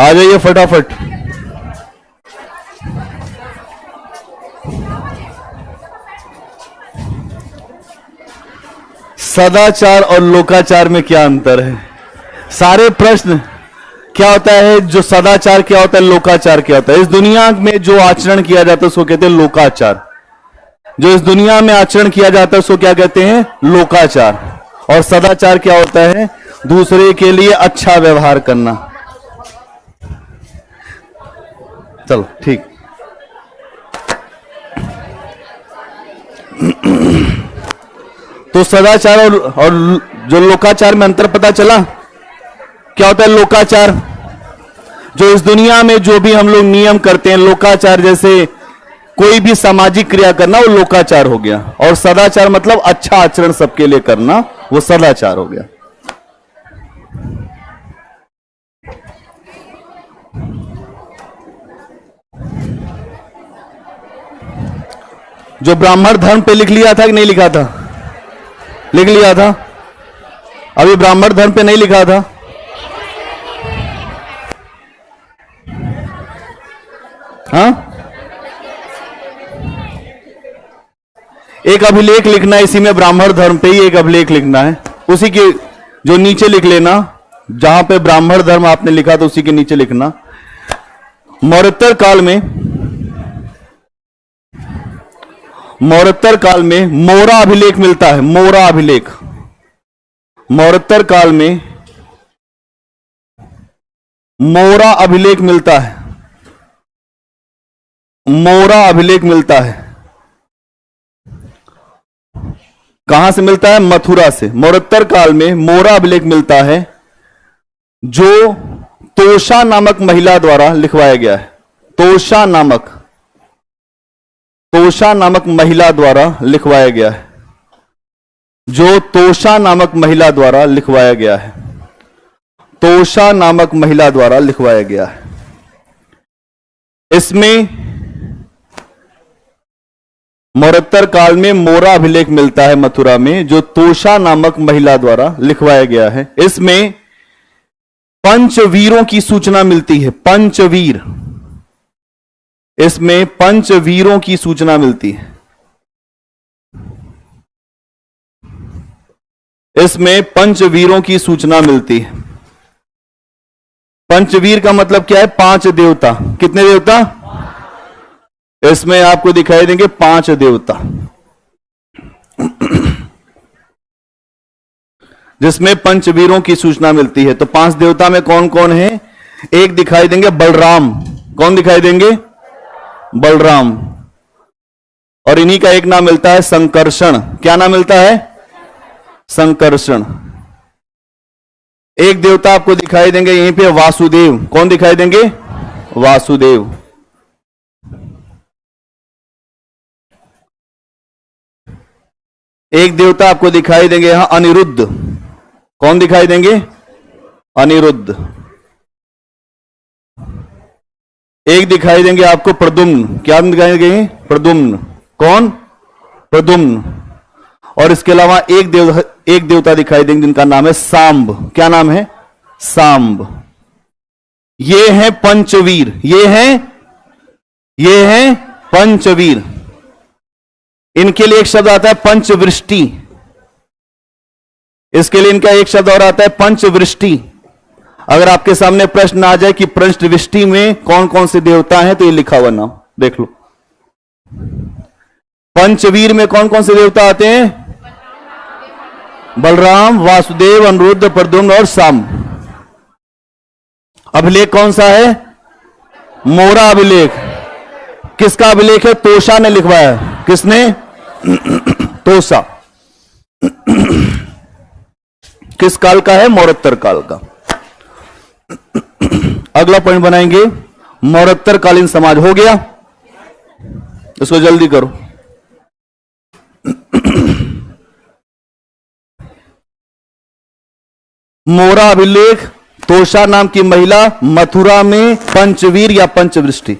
आ जाइए फटाफट। सदाचार और लोकाचार में क्या अंतर है? सारे प्रश्न क्या होता है, जो सदाचार क्या होता है, लोकाचार क्या होता है। इस दुनिया में जो आचरण किया जाता है उसको कहते हैं लोकाचार। जो इस दुनिया में आचरण किया जाता है उसको क्या कहते हैं, लोकाचार। और सदाचार क्या होता है, दूसरे के लिए अच्छा व्यवहार करना। चलो ठीक। तो सदाचार और जो लोकाचार में अंतर पता चला। क्या होता है लोकाचार? जो इस दुनिया में जो भी हम लोग नियम करते हैं, लोकाचार जैसे कोई भी सामाजिक क्रिया करना, वो लोकाचार हो गया। और सदाचार मतलब अच्छा आचरण सबके लिए करना, वो सदाचार हो गया। जो ब्राह्मण धर्म पे लिख लिया था कि नहीं लिखा था? लिख लिया था। अभी ब्राह्मण धर्म पे नहीं लिखा था। हाँ, एक अभिलेख लिखना है इसी में, ब्राह्मण धर्म पे ही एक अभिलेख लिखना है। उसी के जो नीचे लिख लेना, जहां पे ब्राह्मण धर्म आपने लिखा तो उसी के नीचे लिखना। मौर्योत्तर काल में मोरा अभिलेख मिलता है। मोरा अभिलेख मौर्योत्तर काल में मोरा अभिलेख मिलता है। मोरा अभिलेख मिलता है। कहां से मिलता है? मथुरा से। मौर्योत्तर काल में मोरा अभिलेख मिलता है, जो तोषा नामक महिला द्वारा लिखवाया गया है। तोषा नामक महिला द्वारा लिखवाया गया है। जो तोषा नामक महिला द्वारा लिखवाया गया है। तोषा नामक महिला द्वारा लिखवाया गया है। इसमें मौर्योत्तर काल में मोरा अभिलेख मिलता है मथुरा में, जो तोषा नामक महिला द्वारा लिखवाया गया है। इसमें पंचवीरों की सूचना मिलती है। पंचवीर, इसमें पंचवीरों की सूचना मिलती है। इसमें पंचवीरों की सूचना मिलती है। पंचवीर का मतलब क्या है? 5 देवता। कितने देवता? इसमें आपको दिखाई देंगे 5 देवता, जिसमें पंचवीरों की सूचना मिलती है। तो 5 देवता में कौन कौन है? एक दिखाई देंगे बलराम। कौन दिखाई देंगे? बलराम। और इन्हीं का एक नाम मिलता है संकर्षण। क्या नाम मिलता है? संकर्षण। एक देवता आपको दिखाई देंगे यहीं पे वासुदेव। कौन दिखाई देंगे? वासुदेव। एक देवता आपको दिखाई देंगे यहां अनिरुद्ध। कौन दिखाई देंगे? अनिरुद्ध। एक दिखाई देंगे आपको प्रद्युम्न। क्या दिखाई देंगे? प्रद्युम्न। कौन? प्रद्युम्न। और इसके अलावा एक देवता दिखाई देंगे जिनका नाम है सांब। क्या नाम है? सांब। ये हैं पंचवीर। ये हैं पंचवीर। इनके लिए एक शब्द आता है पंचवृष्टि। इसके लिए इनका एक शब्द और आता है पंचवृष्टि। अगर आपके सामने प्रश्न आ जाए कि पंचवृष्टि में कौन कौन से देवता हैं, तो ये लिखा हुआ नाम देख लो। पंचवीर में कौन कौन से देवता आते हैं? बलराम, वासुदेव, अनिरुद्ध, प्रद्युम्न और सांब। अभिलेख कौन सा है? मोरा अभिलेख। किसका अभिलेख है? तोषा ने लिखवाया। किसने? तोषा। किस काल का है? मौर्योत्तर काल का। अगला पॉइंट बनाएंगे, मौर्योत्तरकालीन समाज। हो गया? इसको जल्दी करो। मोरा अभिलेख, तोषा नाम की महिला, मथुरा में पंचवीर या पंचवृष्टि।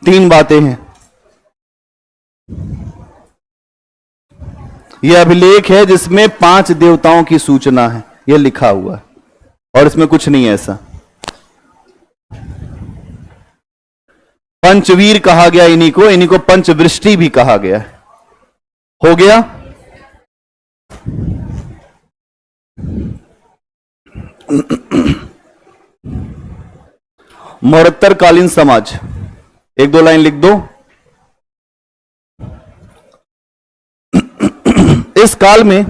3 बातें हैं। यह अभिलेख है जिसमें 5 देवताओं की सूचना है। यह लिखा हुआ है और इसमें कुछ नहीं है ऐसा। पंचवीर कहा गया इन्हीं को पंचवृष्टि भी कहा गया है। हो गया। मरणोत्तरकालीन समाज, एक दो लाइन लिख दो। इस काल में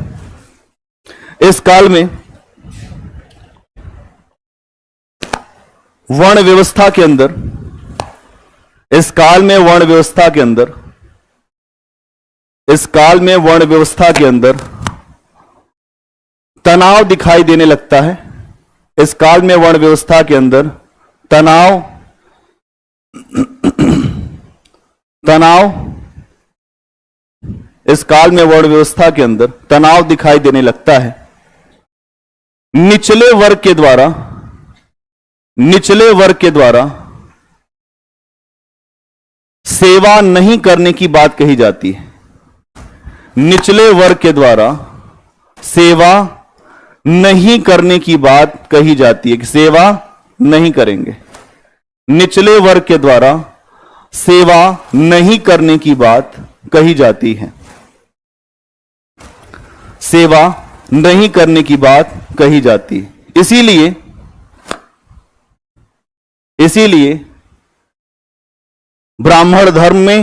वर्ण व्यवस्था के अंदर, इस काल में वर्ण व्यवस्था के अंदर, इस काल में वर्ण व्यवस्था के अंदर तनाव दिखाई देने लगता है। इस काल में वर्ण व्यवस्था के अंदर तनाव इस काल में वर्ण व्यवस्था के अंदर तनाव दिखाई देने लगता है। निचले वर्ग के द्वारा सेवा नहीं करने की बात कही जाती है। निचले वर्ग के द्वारा सेवा नहीं करने की बात कही जाती है कि सेवा नहीं करेंगे। निचले वर्ग के द्वारा सेवा नहीं करने की बात कही जाती है। सेवा नहीं करने की बात कही जाती है। इसीलिए ब्राह्मण धर्म में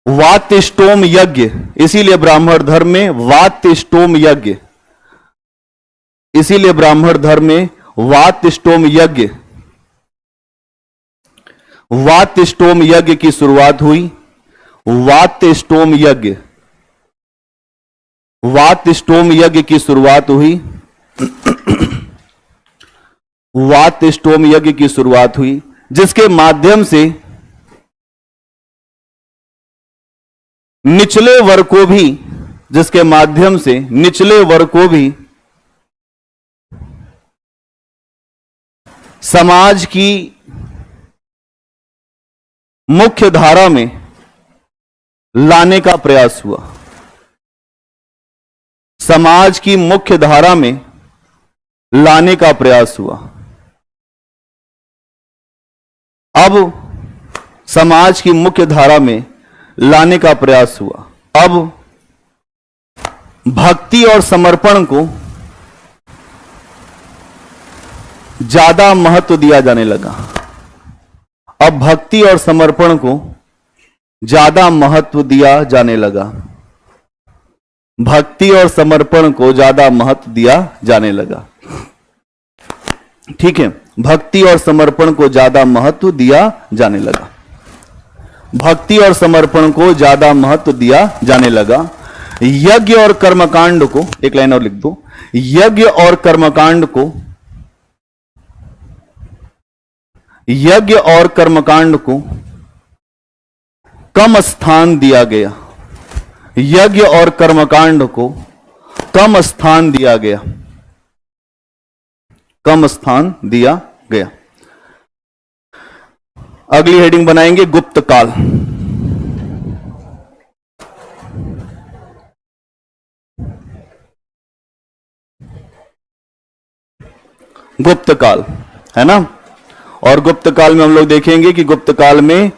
वात्यष्टोम यज्ञ, इसीलिए ब्राह्मण धर्म में वात्यष्टोम यज्ञ, इसीलिए ब्राह्मण धर्म में वात्यष्टोम यज्ञ की शुरुआत हुई। वात्यष्टोम यज्ञ की शुरुआत हुई। वात्यष्टोम यज्ञ की शुरुआत हुई, जिसके माध्यम से निचले वर्ग को भी, जिसके माध्यम से निचले वर्ग को भी समाज की मुख्य धारा में लाने का प्रयास हुआ। समाज की मुख्य धारा में लाने का प्रयास हुआ। अब समाज की मुख्य धारा में लाने का प्रयास हुआ। अब भक्ति और समर्पण को ज्यादा महत्व दिया जाने लगा। अब भक्ति और समर्पण को ज्यादा महत्व दिया जाने लगा। भक्ति और समर्पण को ज्यादा महत्व दिया जाने लगा। ठीक है, भक्ति और समर्पण को ज्यादा महत्व दिया जाने लगा। भक्ति और समर्पण को ज्यादा महत्व दिया जाने लगा। यज्ञ और कर्मकांड को, एक लाइन और लिख दो, यज्ञ और कर्मकांड को, यज्ञ और कर्मकांड को कम स्थान दिया गया। यज्ञ और कर्मकांड को कम स्थान दिया गया। कम स्थान दिया गया। अगली हेडिंग बनाएंगे गुप्त काल। गुप्त काल है ना। और गुप्त काल में हम लोग देखेंगे कि गुप्त काल में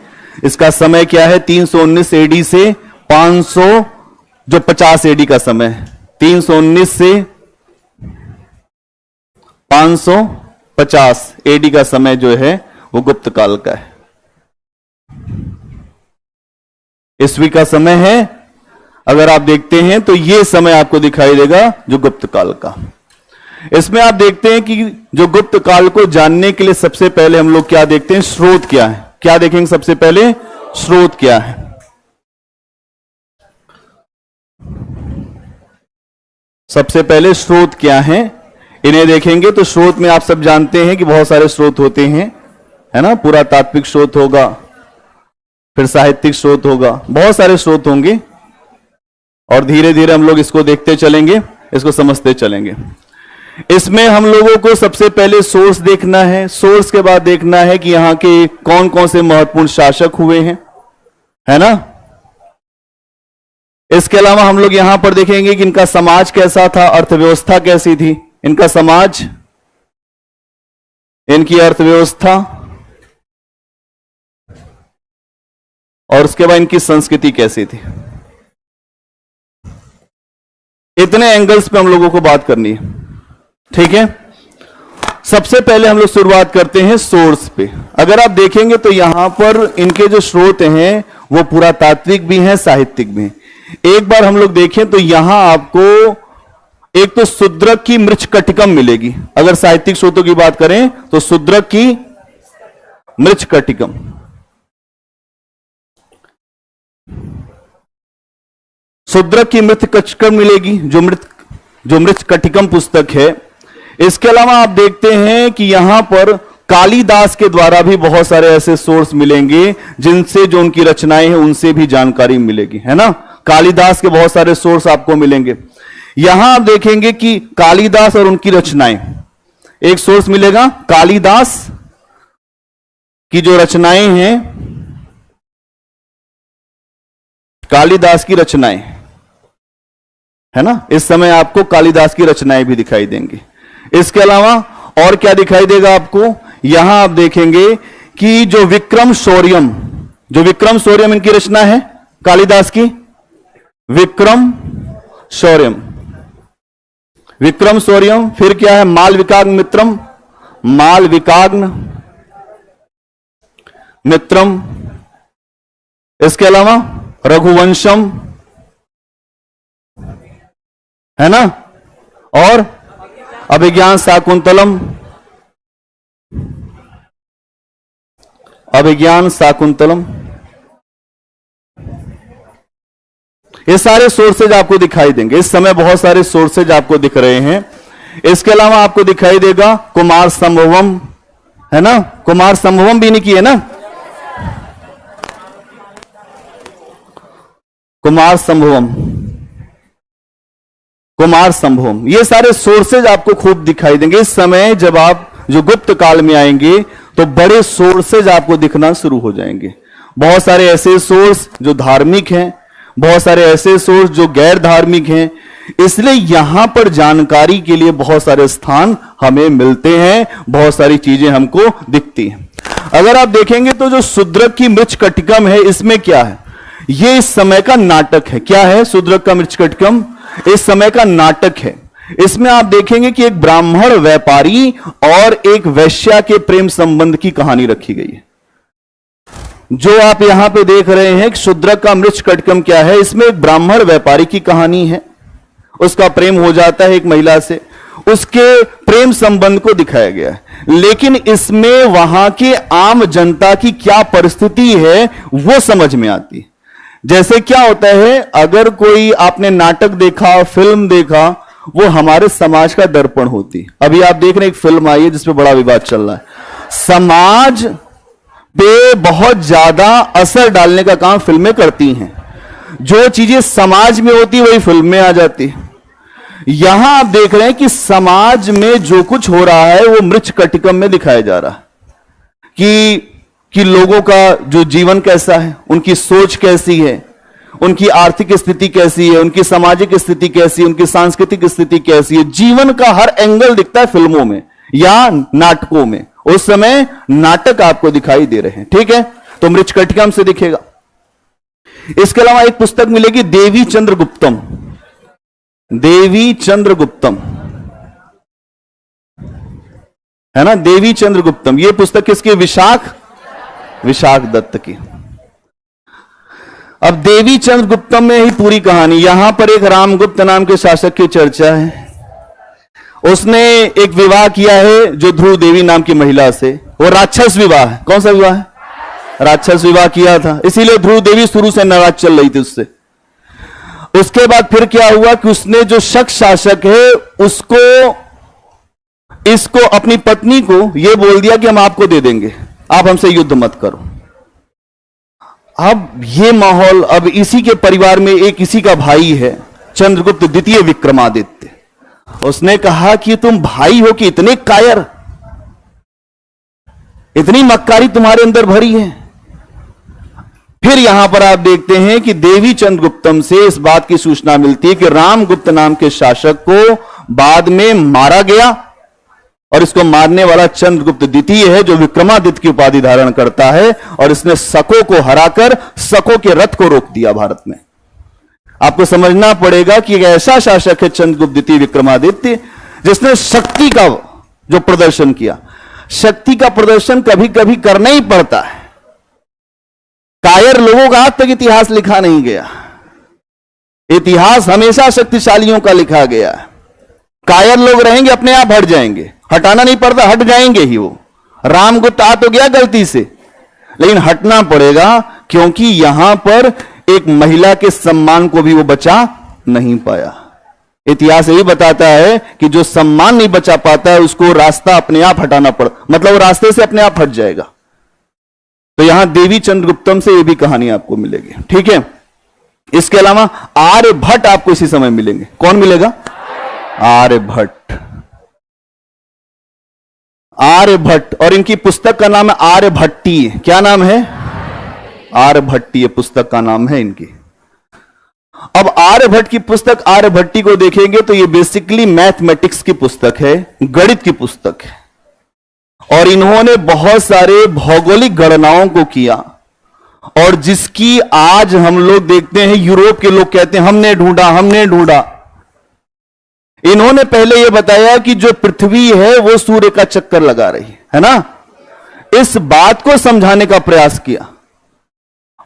इसका समय क्या है। 319 एडी से 500 जो 50 एडी का समय है। 319 से 550 एडी का समय जो है वो गुप्त काल का है। ईस्वी का समय है। अगर आप देखते हैं तो ये समय आपको दिखाई देगा जो गुप्त काल का। इसमें आप देखते हैं कि जो गुप्त काल को जानने के लिए सबसे पहले हम लोग क्या देखते हैं, स्रोत क्या है। क्या देखेंगे सबसे पहले, स्रोत क्या है। सबसे पहले स्रोत क्या है इन्हें देखेंगे। तो स्रोत में आप सब जानते हैं कि बहुत सारे स्रोत होते हैं, है ना। पुरातात्विक स्रोत होगा, फिर साहित्यिक स्रोत होगा, बहुत सारे स्रोत होंगे। और धीरे धीरे हम लोग इसको देखते चलेंगे, इसको समझते चलेंगे। इसमें हम लोगों को सबसे पहले सोर्स देखना है। सोर्स के बाद देखना है कि यहां के कौन कौन से महत्वपूर्ण शासक हुए हैं, है ना। इसके अलावा हम लोग यहां पर देखेंगे कि इनका समाज कैसा था, अर्थव्यवस्था कैसी थी। इनका समाज, इनकी अर्थव्यवस्था, और उसके बाद इनकी संस्कृति कैसी थी। इतने एंगल्स पे हम लोगों को बात करनी है, ठीक है। सबसे पहले हम लोग शुरुआत करते हैं सोर्स पे। अगर आप देखेंगे तो यहां पर इनके जो स्रोत हैं वो पुरातात्विक भी हैं, साहित्यिक भी हैं। एक बार हम लोग देखें तो यहां आपको एक तो शूद्रक की मृच्छकटिकम मिलेगी। अगर साहित्यिक स्रोतों की बात करें तो शूद्रक की मृच्छकटिकम, शूद्रक की मृच्छकटिकम मिलेगी, जो मृच्छकटिकम पुस्तक है। इसके अलावा आप देखते हैं कि यहां पर कालिदास के द्वारा भी बहुत सारे ऐसे सोर्स मिलेंगे जिनसे जो उनकी रचनाएं हैं उनसे भी जानकारी मिलेगी, है ना। कालिदास के बहुत सारे सोर्स आपको मिलेंगे। यहां आप देखेंगे कि कालिदास और उनकी रचनाएं, एक सोर्स मिलेगा कालिदास की जो रचनाएं हैं, कालिदास की रचनाएं, है ना। इस समय आपको कालिदास की रचनाएं भी दिखाई देंगी। इसके अलावा और क्या दिखाई देगा आपको, यहां आप देखेंगे कि जो विक्रम शौर्यम इनकी रचना है कालिदास की, विक्रम शौर्यम। फिर क्या है, मालविकाग्न मित्रम। इसके अलावा रघुवंशम, है ना, और अभिज्ञान शाकुंतलम। ये सारे सोर्सेज आपको दिखाई देंगे। इस समय बहुत सारे सोर्सेज आपको दिख रहे हैं। इसके अलावा आपको दिखाई देगा कुमार संभवम, है ना। कुमार संभवम भी नहीं किए ना, कुमार संभवम। ये सारे सोर्सेज आपको खूब दिखाई देंगे। इस समय जब आप जो गुप्त काल में आएंगे तो बड़े सोर्सेज आपको दिखना शुरू हो जाएंगे। बहुत सारे ऐसे सोर्स जो धार्मिक हैं, बहुत सारे ऐसे सोर्स जो गैर धार्मिक हैं। इसलिए यहां पर जानकारी के लिए बहुत सारे स्थान हमें मिलते हैं, बहुत सारी चीजें हमको दिखती हैं। अगर आप देखेंगे तो जो शूद्रक की मृच्छकटिकम है, इसमें क्या है, यह इस समय का नाटक है। क्या है शूद्रक का मृच्छकटिकम? इस समय का नाटक है। इसमें आप देखेंगे कि एक ब्राह्मण व्यापारी और एक वैश्या के प्रेम संबंध की कहानी रखी गई है। जो आप यहां पे देख रहे हैं कि शूद्रक का मृच्छकटिकम क्या है, इसमें एक ब्राह्मण व्यापारी की कहानी है। उसका प्रेम हो जाता है एक महिला से, उसके प्रेम संबंध को दिखाया गया है। लेकिन इसमें वहां के आम जनता की क्या परिस्थिति है वो समझ में आती है। जैसे क्या होता है, अगर कोई आपने नाटक देखा, फिल्म देखा, वो हमारे समाज का दर्पण होती है। अभी आप देख रहे हैं एक फिल्म आई है जिसपे बड़ा विवाद चल रहा है। समाज पे बहुत ज्यादा असर डालने का काम फिल्में करती हैं। जो चीजें समाज में होती वही फिल्म में आ जाती है। यहां आप देख रहे हैं कि समाज में जो कुछ हो रहा है वो मृच्छकटिकम में दिखाया जा रहा है कि लोगों का जो जीवन कैसा है, उनकी सोच कैसी है, उनकी आर्थिक स्थिति कैसी है, उनकी सामाजिक स्थिति कैसी है, उनकी सांस्कृतिक स्थिति कैसी है। जीवन का हर एंगल दिखता है फिल्मों में या नाटकों में। उस समय नाटक आपको दिखाई दे रहे हैं, ठीक है। तो मृच्छकटिकम से दिखेगा। इसके अलावा एक पुस्तक मिलेगी देवी चंद्रगुप्तम, है ना, देवी चंद्रगुप्तम। यह पुस्तक किसकी? विशाख दत्त की। अब देवी चंद्रगुप्तम में ही पूरी कहानी। यहां पर एक रामगुप्त नाम के शासक की चर्चा है। उसने एक विवाह किया है जो ध्रुव देवी नाम की महिला से। वो राक्षस विवाह है। कौन सा विवाह है? राक्षस विवाह किया था। इसीलिए ध्रुव देवी शुरू से नाराज चल रही थी उससे। उसके बाद फिर क्या हुआ कि उसने जो शक शासक है इसको अपनी पत्नी को यह बोल दिया कि हम आपको दे देंगे, आप हमसे युद्ध मत करो। अब ये माहौल, अब इसी के परिवार में एक इसी का भाई है चंद्रगुप्त द्वितीय विक्रमादित्य। उसने कहा कि तुम भाई हो कि इतने कायर, इतनी मक्कारी तुम्हारे अंदर भरी है। फिर यहां पर आप देखते हैं कि देवी चंद्रगुप्तम से इस बात की सूचना मिलती है कि रामगुप्त नाम के शासक को बाद में मारा गया और इसको मारने वाला चंद्रगुप्त द्वितीय है, जो विक्रमादित्य की उपाधि धारण करता है, और इसने शकों को हराकर शकों के रथ को रोक दिया भारत में। आपको समझना पड़ेगा कि एक ऐसा शासक है चंद्रगुप्त द्वितीय विक्रमादित्य, जिसने शक्ति का जो प्रदर्शन किया। शक्ति का प्रदर्शन कभी कभी करना ही पड़ता है। कायर लोगों का आज तक इतिहास लिखा नहीं गया। इतिहास हमेशा शक्तिशालियों का लिखा गया है। कायर लोग रहेंगे, अपने आप हट जाएंगे, हटाना नहीं पड़ता, हट जाएंगे ही वो। रामगुप्त आ तो गया गलती से, लेकिन हटना पड़ेगा, क्योंकि यहां पर एक महिला के सम्मान को भी वो बचा नहीं पाया। इतिहास यही बताता है कि जो सम्मान नहीं बचा पाता है, उसको रास्ता अपने आप हटाना पड़, मतलब वो रास्ते से अपने आप हट जाएगा। तो यहां देवी चंद्रगुप्तम से ये भी कहानी आपको मिलेगी, ठीक है। इसके अलावा आर्यभट्ट आपको इसी समय मिलेंगे। कौन मिलेगा? आर्यभट्ट। आर्यभट्ट, और इनकी पुस्तक का नाम है आर्यभट्टीय। क्या नाम है? आर्यभट्टीय पुस्तक का नाम है इनकी। अब आर्यभट्ट की पुस्तक आर्यभट्टी को देखेंगे तो ये बेसिकली मैथमेटिक्स की पुस्तक है, गणित की पुस्तक है, और इन्होंने बहुत सारे भौगोलिक गणनाओं को किया, और जिसकी आज हम लोग देखते हैं, यूरोप के लोग कहते हैं हमने ढूंढा हमने ढूंढा। इन्होंने पहले यह बताया कि जो पृथ्वी है वो सूर्य का चक्कर लगा रही है ना। इस बात को समझाने का प्रयास किया,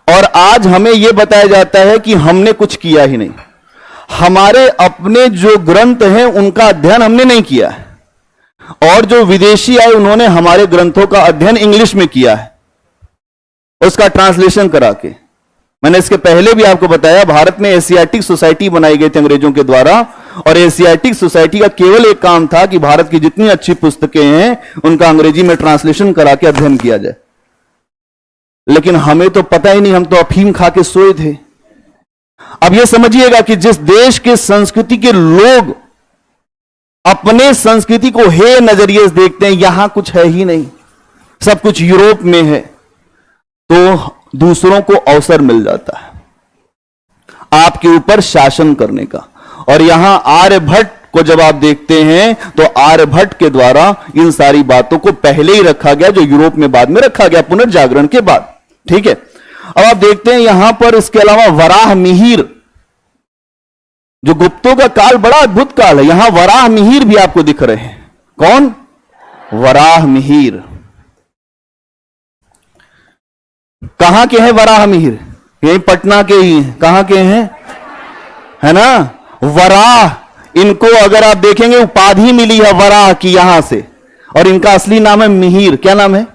और आज हमें यह बताया जाता है कि हमने कुछ किया ही नहीं। हमारे अपने जो ग्रंथ हैं उनका अध्ययन हमने नहीं किया है, और जो विदेशी आए उन्होंने हमारे ग्रंथों का अध्ययन इंग्लिश में किया है, उसका ट्रांसलेशन करा के। मैंने इसके पहले भी आपको बताया, भारत में एशियाटिक सोसाइटी बनाई गई थी अंग्रेजों के द्वारा, और एशियाटिक सोसाइटी का केवल एक काम था कि भारत की जितनी अच्छी पुस्तकें हैं उनका अंग्रेजी में ट्रांसलेशन करा के अध्ययन किया जाए। लेकिन हमें तो पता ही नहीं, हम तो अफीम खा के सोए थे। अब यह समझिएगा कि जिस देश के संस्कृति के लोग अपने संस्कृति को हे नजरिए से देखते हैं, यहां कुछ है ही नहीं, सब कुछ यूरोप में है, तो दूसरों को अवसर मिल जाता है आपके ऊपर शासन करने का। और यहां आर्यभट्ट को जब आप देखते हैं तो आर्यभट्ट के द्वारा इन सारी बातों को पहले ही रखा गया, जो यूरोप में बाद में रखा गया पुनर्जागरण के बाद, ठीक है। अब आप देखते हैं यहां पर इसके अलावा वराह मिहिर, जो गुप्तों का काल बड़ा अद्भुत काल है, यहां वराह मिहिर भी आपको दिख रहे हैं। कौन? वराह मिहिर। कहां के हैं वराह मिहिर? यही पटना के ही हैं। कहां के हैं? है ना। वराह, इनको अगर आप देखेंगे उपाधि मिली है वराह की यहां से, और इनका असली नाम है मिहिर। क्या नाम है?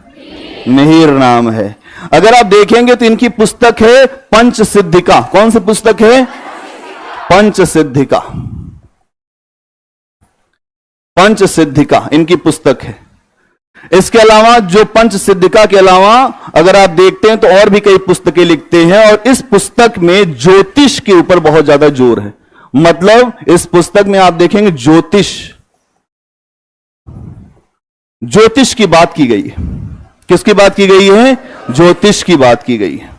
मिहिर नाम है। अगर आप देखेंगे तो इनकी पुस्तक है पंचसिद्धिका। कौन सी पुस्तक है? पंचसिद्धिका। पंचसिद्धिका इनकी पुस्तक है। इसके अलावा जो पंचसिद्धिका के अलावा अगर आप देखते हैं तो और भी कई पुस्तकें लिखते हैं, और इस पुस्तक में ज्योतिष के ऊपर बहुत ज्यादा जोर है। मतलब इस पुस्तक में आप देखेंगे ज्योतिष की बात की गई है। किसकी बात की गई है? ज्योतिष की बात की गई है।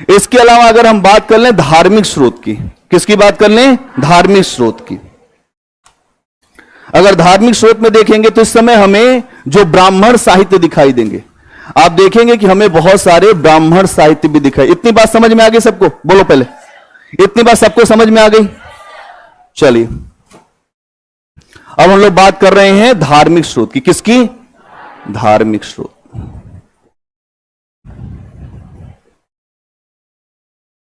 इसके अलावा अगर हम बात कर लें धार्मिक स्रोत की, किसकी बात कर लें? धार्मिक स्रोत की। अगर धार्मिक स्रोत में देखेंगे तो इस समय हमें जो ब्राह्मण साहित्य दिखाई देंगे, आप देखेंगे कि हमें बहुत सारे ब्राह्मण साहित्य भी दिखाई। इतनी बात समझ में आ गई सबको? बोलो पहले, इतनी बात सबको समझ में आ गई? चलिए अब हम लोग बात कर रहे हैं धार्मिक स्रोत की। किसकी? धार्मिक स्रोत।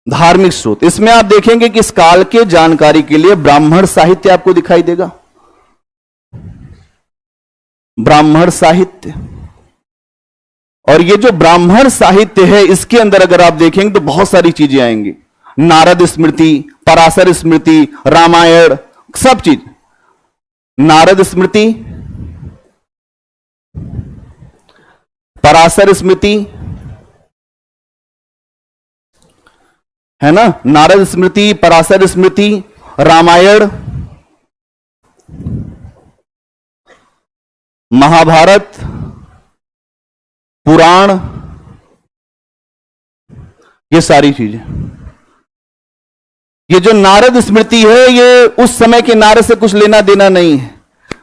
धार्मिक स्रोत, इसमें आप देखेंगे कि इस काल के जानकारी के लिए ब्राह्मण साहित्य आपको दिखाई देगा। ब्राह्मण साहित्य, और ये जो ब्राह्मण साहित्य है इसके अंदर अगर आप देखेंगे तो बहुत सारी चीजें आएंगी। नारद स्मृति, पराशर स्मृति, रामायण, सब चीज। नारद स्मृति, पराशर स्मृति, है ना, नारद स्मृति, पराशर स्मृति, रामायण, महाभारत, पुराण, ये सारी चीजें। ये जो नारद स्मृति है ये उस समय के नारद से कुछ लेना देना नहीं है।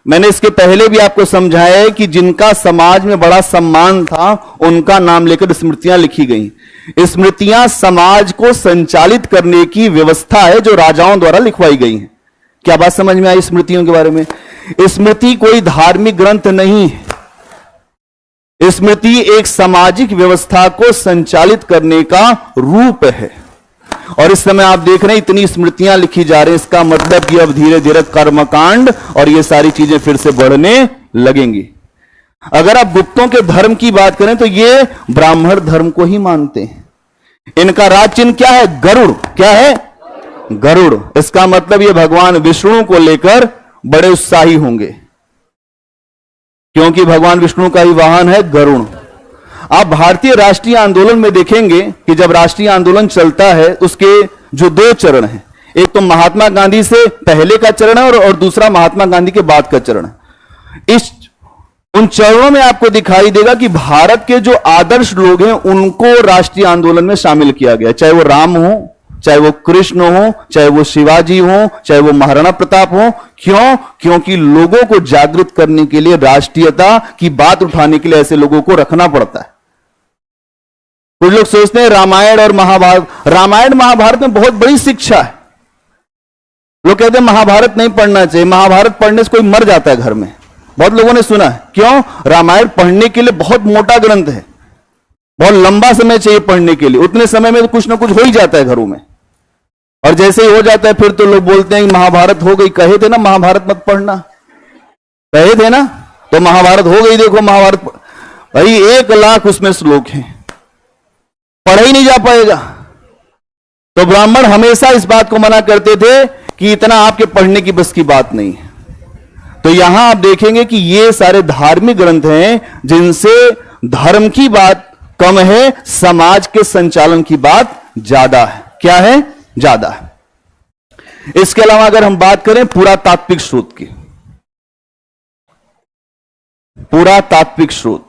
मैंने इसके पहले भी आपको समझाया है कि जिनका समाज में बड़ा सम्मान था उनका नाम लेकर स्मृतियां लिखी गई। स्मृतियां समाज को संचालित करने की व्यवस्था है जो राजाओं द्वारा लिखवाई गई है। क्या बात समझ में आई स्मृतियों के बारे में? स्मृति कोई धार्मिक ग्रंथ नहीं है। स्मृति एक सामाजिक व्यवस्था को संचालित करने का रूप है। और इस समय आप देख रहे हैं इतनी स्मृतियां लिखी जा रही हैं, इसका मतलब कि अब धीरे धीरे कर्मकांड और ये सारी चीजें फिर से बढ़ने लगेंगी। अगर आप गुप्तों के धर्म की बात करें तो ये ब्राह्मण धर्म को ही मानते हैं। इनका राज चिन्ह क्या है? गरुड़। क्या है? गरुड़। इसका मतलब ये भगवान विष्णु को लेकर बड़े उत्साही होंगे, क्योंकि भगवान विष्णु का ही वाहन है गरुड़। आप भारतीय राष्ट्रीय आंदोलन में देखेंगे कि जब राष्ट्रीय आंदोलन चलता है उसके जो दो चरण हैं, एक तो महात्मा गांधी से पहले का चरण है और दूसरा महात्मा गांधी के बाद का चरण है। उन चरणों में आपको दिखाई देगा कि भारत के जो आदर्श लोग हैं उनको राष्ट्रीय आंदोलन में शामिल किया गया, चाहे वो राम हो, चाहे वो कृष्ण हो, चाहे वो शिवाजी हो, चाहे वो महाराणा प्रताप हो। क्यों? क्योंकि लोगों को जागृत करने के लिए, राष्ट्रीयता की बात उठाने के लिए ऐसे लोगों को रखना पड़ता है। कुछ लोग सोचते हैं रामायण और महाभारत, रामायण महाभारत में बहुत बड़ी शिक्षा है। लोग कहते हैं महाभारत नहीं पढ़ना चाहिए, महाभारत पढ़ने से कोई मर जाता है घर में। बहुत लोगों ने सुना है। क्यों? रामायण पढ़ने के लिए बहुत मोटा ग्रंथ है, बहुत लंबा समय चाहिए पढ़ने के लिए। उतने समय में तो कुछ ना कुछ हो ही जाता है घरों में, और जैसे ही हो जाता है फिर तो लोग बोलते हैं महाभारत हो गई। कहे थे ना महाभारत मत पढ़ना, कहे थे ना, तो महाभारत हो गई। देखो महाभारत भाई 1 लाख उसमें श्लोक हैं, पढ़ा ही नहीं जा पाएगा। तो ब्राह्मण हमेशा इस बात को मना करते थे कि इतना आपके पढ़ने की बस की बात नहीं है। तो यहां आप देखेंगे कि ये सारे धार्मिक ग्रंथ हैं जिनसे धर्म की बात कम है, समाज के संचालन की बात ज्यादा है। क्या है? ज्यादा है। इसके अलावा अगर हम बात करें पुरातात्विक स्रोत की, पुरातात्विक स्रोत,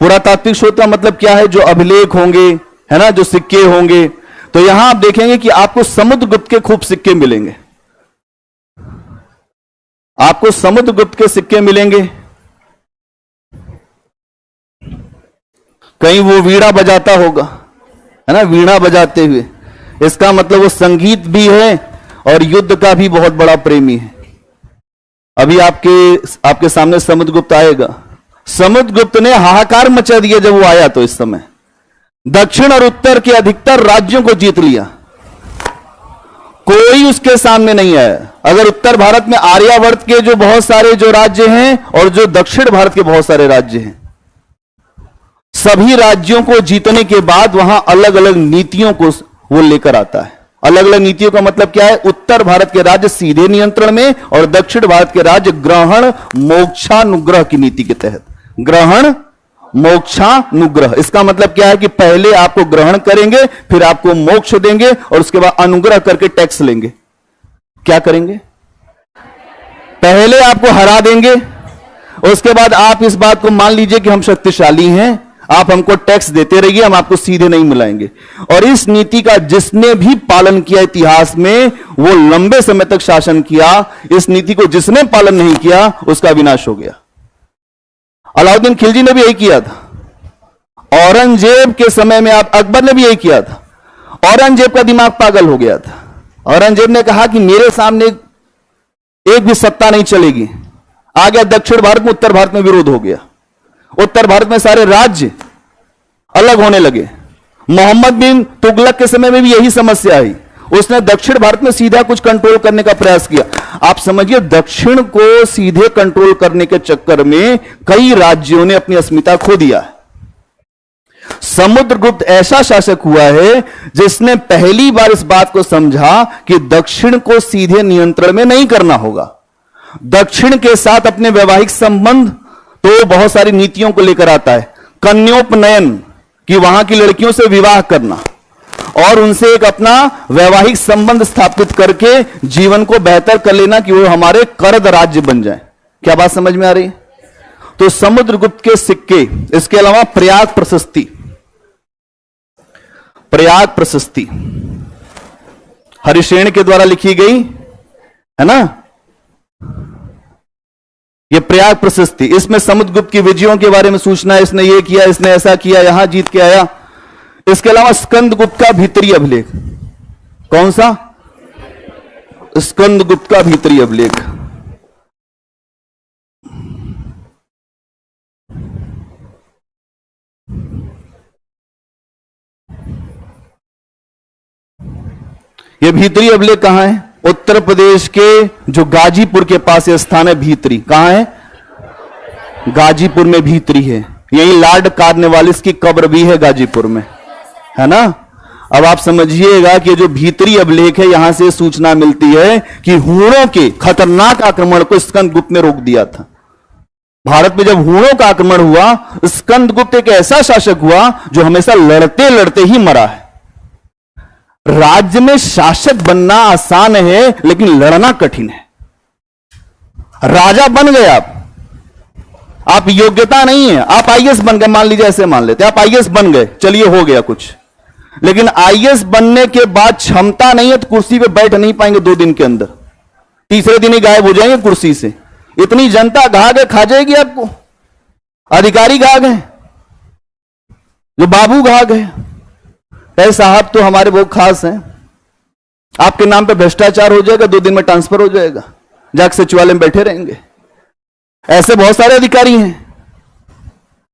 पुरातात्विक स्रोत का मतलब क्या है? जो अभिलेख होंगे, है ना, जो सिक्के होंगे। तो यहां आप देखेंगे कि आपको समुद्रगुप्त के खूब सिक्के मिलेंगे, आपको समुद्रगुप्त के सिक्के मिलेंगे। कहीं वो वीणा बजाता होगा, है ना, वीणा बजाते हुए। इसका मतलब वो संगीत भी है और युद्ध का भी बहुत बड़ा प्रेमी है। अभी आपके सामने समुद्रगुप्त आएगा। समुद्रगुप्त ने हाहाकार मचा दिया जब वो आया। तो इस समय दक्षिण और उत्तर के अधिकतर राज्यों को जीत लिया, कोई उसके सामने नहीं आया। अगर उत्तर भारत में आर्यावर्त के जो बहुत सारे जो राज्य हैं और जो दक्षिण भारत के बहुत सारे राज्य हैं, सभी राज्यों को जीतने के बाद वहां अलग अलग नीतियों को वो लेकर आता है। अलग अलग नीतियों का मतलब क्या है? उत्तर भारत के राज्य सीधे नियंत्रण में और दक्षिण भारत के राज्य ग्रहण मोक्षानुग्रह की नीति के तहत। ग्रहण मोक्षानुग्रह, इसका मतलब क्या है कि पहले आपको ग्रहण करेंगे, फिर आपको मोक्ष देंगे और उसके बाद अनुग्रह करके टैक्स लेंगे। क्या करेंगे? पहले आपको हरा देंगे, उसके बाद आप इस बात को मान लीजिए कि हम शक्तिशाली हैं, आप हमको टैक्स देते रहिए, हम आपको सीधे नहीं मिलाएंगे। और इस नीति का जिसने भी पालन किया इतिहास में, वो लंबे समय तक शासन किया। इस नीति को जिसने पालन नहीं किया उसका विनाश हो गया। अलाउद्दीन खिलजी ने भी यही किया था, औरंगजेब के समय में आप अकबर ने भी यही किया था। औरंगजेब का दिमाग पागल हो गया था। औरंगजेब ने कहा कि मेरे सामने एक भी सत्ता नहीं चलेगी। आ गया दक्षिण भारत में, उत्तर भारत में विरोध हो गया। उत्तर भारत में सारे राज्य अलग होने लगे। मोहम्मद बिन तुगलक के समय में भी यही समस्या आई। उसने दक्षिण भारत में सीधा कुछ कंट्रोल करने का प्रयास किया। आप समझिए, दक्षिण को सीधे कंट्रोल करने के चक्कर में कई राज्यों ने अपनी अस्मिता खो दिया है। समुद्रगुप्त ऐसा शासक हुआ है जिसने पहली बार इस बात को समझा कि दक्षिण को सीधे नियंत्रण में नहीं करना होगा। दक्षिण के साथ अपने वैवाहिक संबंध तो बहुत सारी नीतियों को लेकर आता है। कन्योपनयन, कि वहां की लड़कियों से विवाह करना और उनसे एक अपना वैवाहिक संबंध स्थापित करके जीवन को बेहतर कर लेना कि वो हमारे करद राज्य बन जाए। क्या बात समझ में आ रही है? तो समुद्रगुप्त के सिक्के, इसके अलावा प्रयाग प्रशस्ति, प्रयाग प्रशस्ति हरिसेन के द्वारा लिखी गई है ना। ये प्रयाग प्रशस्ति, इसमें समुद्रगुप्त की विजयों के बारे में सूचना है, इसने ये किया, इसने ऐसा किया, यहां जीत के आया। इसके अलावा स्कंदगुप्त का भीतरी अभिलेख, कौन सा? स्कंदगुप्त का भीतरी अभिलेख। ये भीतरी अभिलेख कहां है? उत्तर प्रदेश के जो गाजीपुर के पास ये स्थान है भीतरी, कहां है? गाजीपुर में भीतरी है। यही लॉर्ड कॉर्नवालिस की कब्र भी है गाजीपुर में, है ना। अब आप समझिएगा कि जो भीतरी अभिलेख है, यहां से सूचना मिलती है कि हूणों के खतरनाक आक्रमण को स्कंदगुप्त ने रोक दिया था। भारत में जब हूणों का आक्रमण हुआ, स्कंदगुप्त एक ऐसा शासक हुआ जो हमेशा लड़ते लड़ते ही मरा है। राज्य में शासक बनना आसान है, लेकिन लड़ना कठिन है। राजा बन गए आप योग्यता नहीं है, आप आईएएस बन गए, मान लीजिए ऐसे मान लेते, आप आईएएस बन गए, चलिए हो गया कुछ, लेकिन आईएएस बनने के बाद क्षमता नहीं है तो कुर्सी पे बैठ नहीं पाएंगे 2 दिन के अंदर, तीसरे दिन ही गायब हो जाएंगे कुर्सी से। इतनी जनता घा गए, खा जाएगी आपको। अधिकारी घा गए, जो बाबू घा गए, ऐसे साहब तो हमारे बहुत खास हैं, आपके नाम पे भ्रष्टाचार हो जाएगा, 2 दिन में ट्रांसफर हो जाएगा, जाके सचिवालय में बैठे रहेंगे। ऐसे बहुत सारे अधिकारी हैं,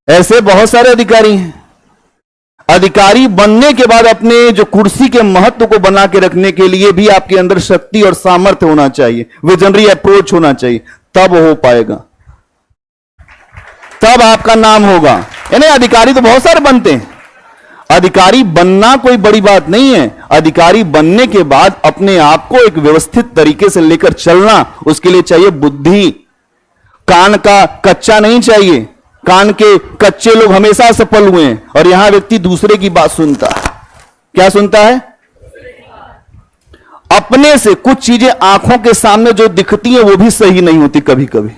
ऐसे बहुत सारे अधिकारी हैं। अधिकारी बनने के बाद अपने जो कुर्सी के महत्व को बना के रखने के लिए भी आपके अंदर शक्ति और सामर्थ्य होना चाहिए, विजनरी अप्रोच होना चाहिए, तब हो पाएगा, तब आपका नाम होगा। यानी अधिकारी तो बहुत सारे बनते हैं, अधिकारी बनना कोई बड़ी बात नहीं है। अधिकारी बनने के बाद अपने आप को एक व्यवस्थित तरीके से लेकर चलना, उसके लिए चाहिए बुद्धि। कान का कच्चा नहीं चाहिए, कान के कच्चे लोग हमेशा सफल हुए हैं। और यहां व्यक्ति दूसरे की बात सुनता है, क्या सुनता है? अपने से कुछ चीजें आंखों के सामने जो दिखती हैं वो भी सही नहीं होती, कभी कभी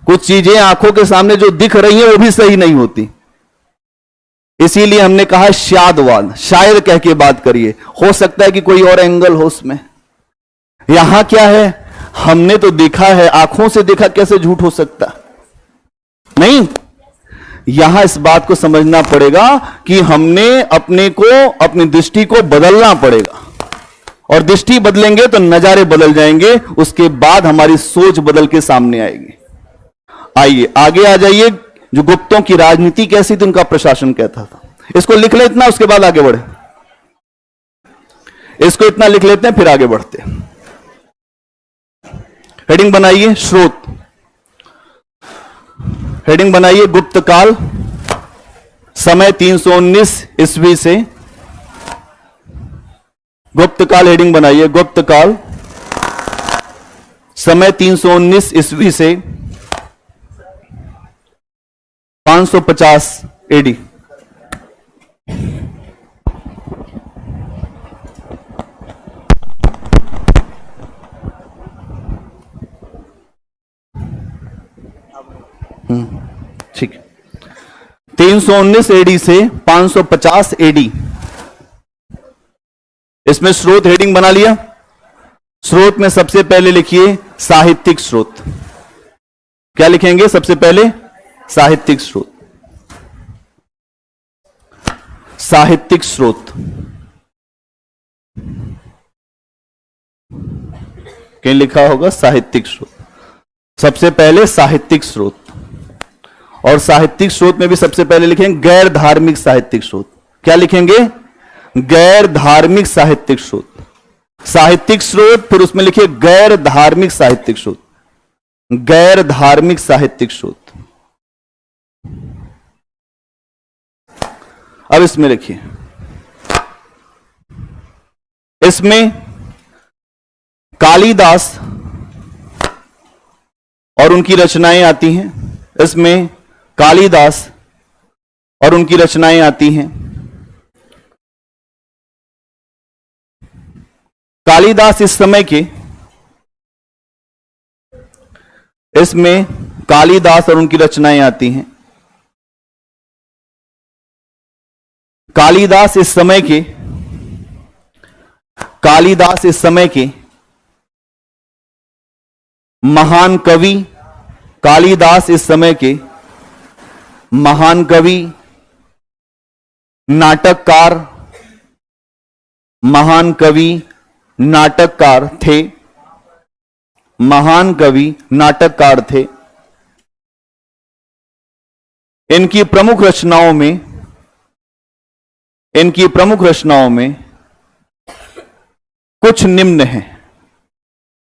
कुछ चीजें आंखों के सामने जो दिख रही हैं वो भी सही नहीं होती। इसीलिए हमने कहा शायदवाद, शायद कह के बात करिए, हो सकता है कि कोई और एंगल हो उसमें। यहां क्या है, हमने तो देखा है, आंखों से देखा, कैसे झूठ हो सकता नहीं। यहां इस बात को समझना पड़ेगा कि हमने अपने को, अपनी दृष्टि को बदलना पड़ेगा, और दृष्टि बदलेंगे तो नजारे बदल जाएंगे, उसके बाद हमारी सोच बदल के सामने आएगी। आइए आगे आ जाइए। जो गुप्तों की राजनीति कैसी थी, उनका प्रशासन कैसा था, इसको लिख ले इतना, उसके बाद आगे बढ़े। इसको इतना लिख लेते हैं, फिर आगे बढ़ते हैं। हेडिंग बनाइए, स्रोत। हेडिंग बनाइए, गुप्त काल, समय 319 ईस्वी से। गुप्त काल हेडिंग बनाइए, गुप्त काल, समय 319 ईस्वी से 550 एडी। ठीक, 319 एडी से 550 एडी। इसमें स्रोत हेडिंग बना लिया। स्रोत में सबसे पहले लिखिए साहित्यिक स्रोत। क्या लिखेंगे सबसे पहले? साहित्यिक स्रोत। साहित्यिक स्रोत कहीं लिखा होगा, साहित्यिक स्रोत। सबसे पहले साहित्यिक स्रोत, और साहित्यिक स्रोत में भी सबसे पहले लिखेंगे गैर धार्मिक साहित्यिक स्रोत। क्या लिखेंगे? गैर धार्मिक साहित्यिक स्रोत। साहित्यिक स्रोत, फिर उसमें लिखिए गैर धार्मिक साहित्यिक स्रोत। गैर धार्मिक साहित्यिक स्रोत। अब इसमें लिखिए, इसमें कालिदास और उनकी रचनाएं आती हैं। इसमें कालिदास और उनकी रचनाएं आती हैं। कालिदास इस समय के, इसमें कालिदास और उनकी रचनाएं आती हैं। कालिदास इस समय के, कालिदास इस समय के महान कवि कालिदास इस समय के महान कवि, नाटककार, महान कवि नाटककार थे, महान कवि नाटककार थे। इनकी प्रमुख रचनाओं में कुछ निम्न है।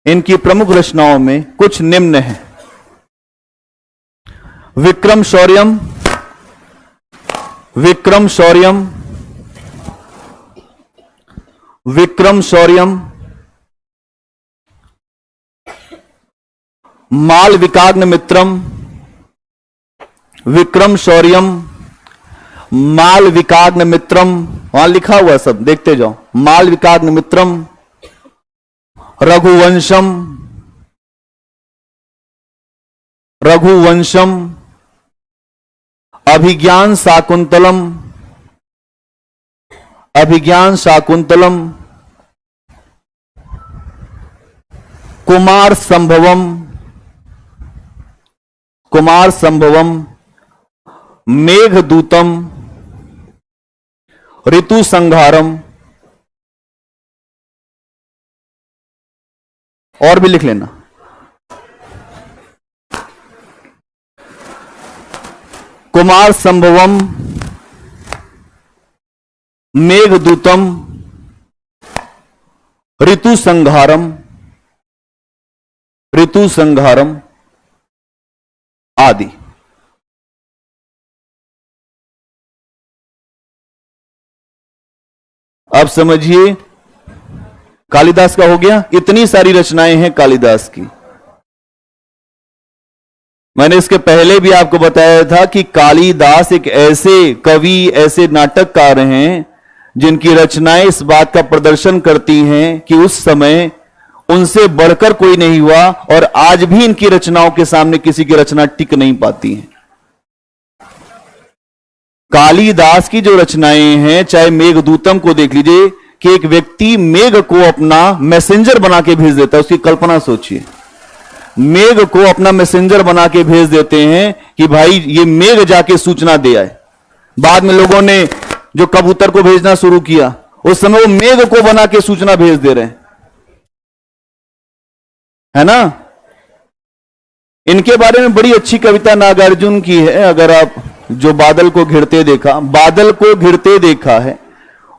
इनकी प्रमुख रचनाओं में कुछ निम्न है। विक्रम शौर्यम, विक्रम शौर्यम, विक्रम शौर्यम, मालविकाग्न मित्रम, विक्रम शौर्यम, मालविकाग्न मित्रम, वहां लिखा हुआ सब देखते जाओ। मालविकाग्न मित्रम, रघुवंशम, रघुवंशम, अभिज्ञान शाकुंतलम, अभिज्ञान शाकुंतलम, कुमार संभवम, कुमार संभवम, मेघदूतम, ऋतु संहारम, और भी लिख लेना। कुमार संभवम, मेघदूतम, ऋतु संहारम, ऋतु संहारम आदि। अब समझिए कालिदास का हो गया। इतनी सारी रचनाएं हैं कालिदास की। मैंने इसके पहले भी आपको बताया था कि कालिदास एक ऐसे कवि, ऐसे नाटककार हैं जिनकी रचनाएं इस बात का प्रदर्शन करती हैं कि उस समय उनसे बढ़कर कोई नहीं हुआ और आज भी इनकी रचनाओं के सामने किसी की रचना टिक नहीं पाती है। कालिदास की जो रचनाएं हैं, चाहे मेघदूतम को देख लीजिए कि एक व्यक्ति मेघ को अपना मैसेंजर बना के भेज देता है। उसकी कल्पना सोचिए, मेघ को अपना मैसेंजर बना के भेज देते हैं कि भाई ये मेघ जाके सूचना दे आए। बाद में लोगों ने जो कबूतर को भेजना शुरू किया, उस समय वो मेघ को बना के सूचना भेज दे रहे हैं, है ना। इनके बारे में बड़ी अच्छी कविता नागार्जुन की है। अगर आप जो बादल को घिरते देखा, बादल को घिरते देखा है,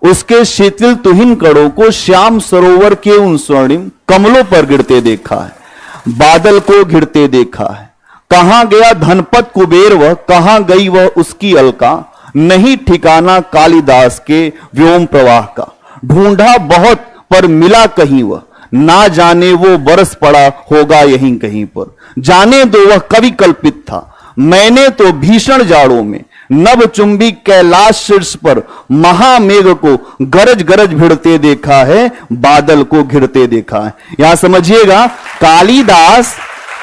उसके शीतल तुहिन कड़ों को श्याम सरोवर के उन स्वर्णिम कमलों पर गिरते देखा है। बादल को घिरते देखा है, कहां गया धनपत कुबेर वह, कहां गई वह उसकी अलका, नहीं ठिकाना कालिदास के व्योम प्रवाह का। ढूंढा बहुत पर मिला कहीं वह, ना जाने वो बरस पड़ा होगा यहीं कहीं पर। जाने दो वह कवि कल्पित था, मैंने तो भीषण जाड़ों में नभ चुंबी कैलाश शीर्ष पर महामेघ को गरज गरज भिड़ते देखा है, बादल को घिरते देखा है। यहां समझिएगा, कालिदास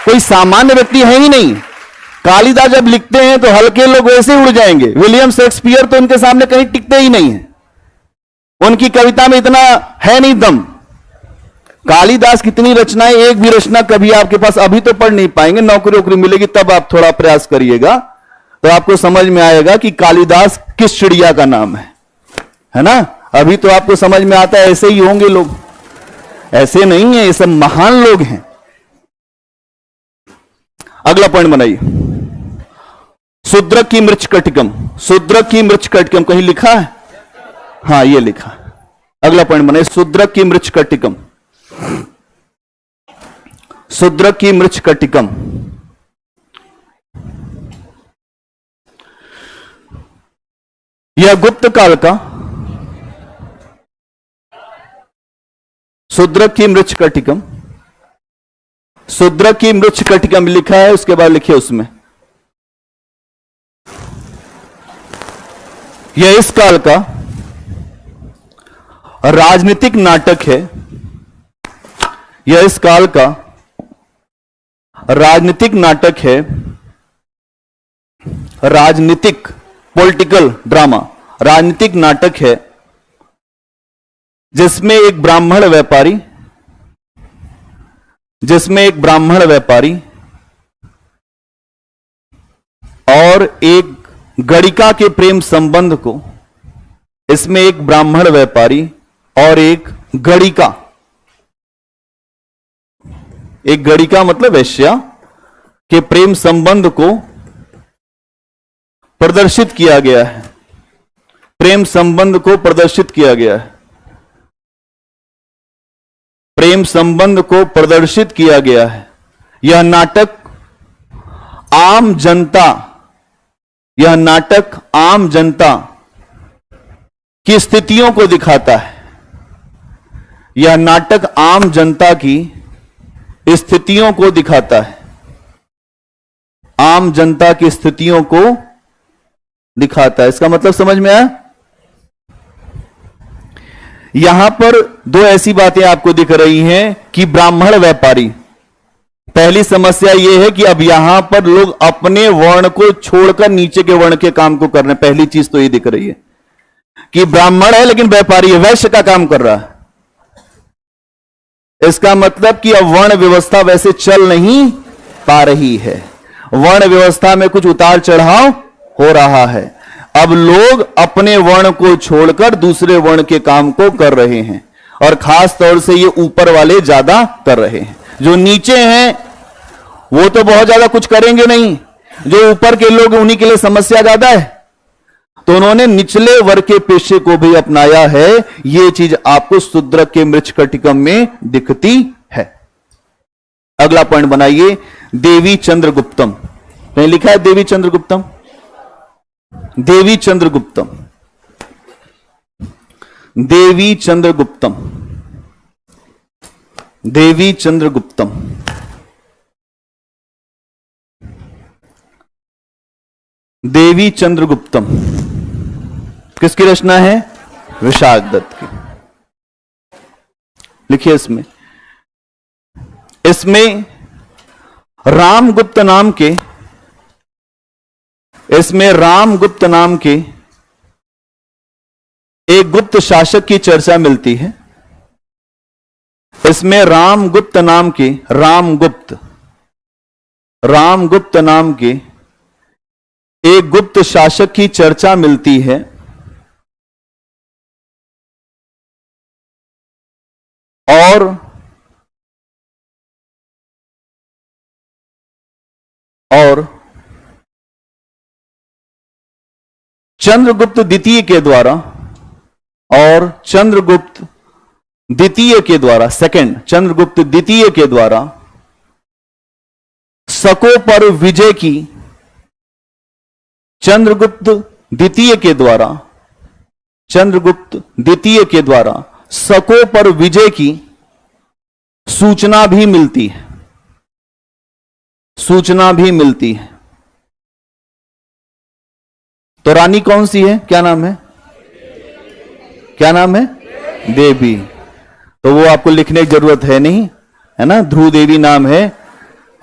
कोई सामान्य व्यक्ति है ही नहीं। कालिदास जब लिखते हैं तो हल्के लोग वैसे उड़ जाएंगे। विलियम शेक्सपियर तो उनके सामने कहीं टिकते ही नहीं है, उनकी कविता में इतना है नहीं दम। कालिदास कितनी रचनाएं, एक भी रचना कभी आपके पास अभी तो पढ़ नहीं पाएंगे। नौकरी वोकरी मिलेगी तब आप थोड़ा प्रयास करिएगा तो आपको समझ में आएगा कि कालिदास किस चिड़िया का नाम है ना। अभी तो आपको समझ में आता है ऐसे ही होंगे लोग, ऐसे नहीं है, ये सब महान लोग हैं। अगला पॉइंट बनाइए, शूद्रक की मृच्छकटिकम। शूद्रक की मृच्छकटिकम कहीं लिखा है? हाँ, ये लिखा। अगला पॉइंट बनाइए, शूद्रक की मृच्छकटिकम। शूद्रक की मृच्छकटिकम, यह गुप्त काल का शूद्रक की मृच्छकटिकम। शूद्रक की मृच्छकटिकम लिखा है, उसके बाद लिखिए उसमें यह इस काल का राजनीतिक नाटक है। यह इस काल का राजनीतिक नाटक है, राजनीतिक पॉलिटिकल ड्रामा, राजनीतिक नाटक है जिसमें एक ब्राह्मण व्यापारी जिसमें एक ब्राह्मण व्यापारी और एक गणिका के प्रेम संबंध को, इसमें एक ब्राह्मण व्यापारी और एक गणिका, एक गणिका मतलब वेश्या के प्रेम संबंध को प्रदर्शित किया गया है। प्रेम संबंध को प्रदर्शित किया गया है। प्रेम संबंध को प्रदर्शित किया गया है। यह नाटक आम जनता, यह नाटक आम जनता की स्थितियों को दिखाता है। यह नाटक आम जनता की स्थितियों को दिखाता है। आम जनता की स्थितियों को दिखाता है। इसका मतलब समझ में आया? यहां पर दो ऐसी बातें आपको दिख रही हैं कि ब्राह्मण व्यापारी, पहली समस्या यह है कि अब यहां पर लोग अपने वर्ण को छोड़कर नीचे के वर्ण के काम को कर रहे हैं। पहली चीज तो ये दिख रही है कि ब्राह्मण है लेकिन व्यापारी है, वैश्य का काम कर रहा है। इसका मतलब कि अब वर्ण व्यवस्था वैसे चल नहीं पा रही है। वर्ण व्यवस्था में कुछ उतार चढ़ाव हो रहा है। अब लोग अपने वर्ण को छोड़कर दूसरे वर्ण के काम को कर रहे हैं, और खास तौर से ये ऊपर वाले ज्यादा कर रहे हैं। जो नीचे हैं वो तो बहुत ज्यादा कुछ करेंगे नहीं, जो ऊपर के लोग उन्हीं के लिए समस्या ज्यादा है। तो उन्होंने निचले वर्ग के पेशे को भी अपनाया है। यह चीज आपको शूद्रक के मृच्छकटिकम में दिखती है। अगला पॉइंट बनाइए, देवी चंद्रगुप्तम। कहीं लिखा है देवी चंद्रगुप्तम? देवी चंद्रगुप्तम, देवी चंद्रगुप्तम, देवी चंद्रगुप्तम। देवी चंद्रगुप्तम किसकी रचना है? विशाख दत्त की। लिखिए इसमें, इसमें रामगुप्त नाम के, इसमें रामगुप्त नाम के एक गुप्त शासक की चर्चा मिलती है। इसमें रामगुप्त नाम के, रामगुप्त नाम के एक गुप्त शासक की चर्चा मिलती है। और चंद्रगुप्त द्वितीय के द्वारा, और चंद्रगुप्त द्वितीय के द्वारा, सेकंड चंद्रगुप्त द्वितीय के द्वारा शकों पर विजय की, चंद्रगुप्त द्वितीय के द्वारा, चंद्रगुप्त द्वितीय के द्वारा शकों पर विजय की सूचना भी मिलती है। सूचना भी मिलती है। तो रानी कौन सी है? क्या नाम है? क्या नाम है? देवी। तो वो आपको लिखने की जरूरत है नहीं, है ना? ध्रुव देवी नाम है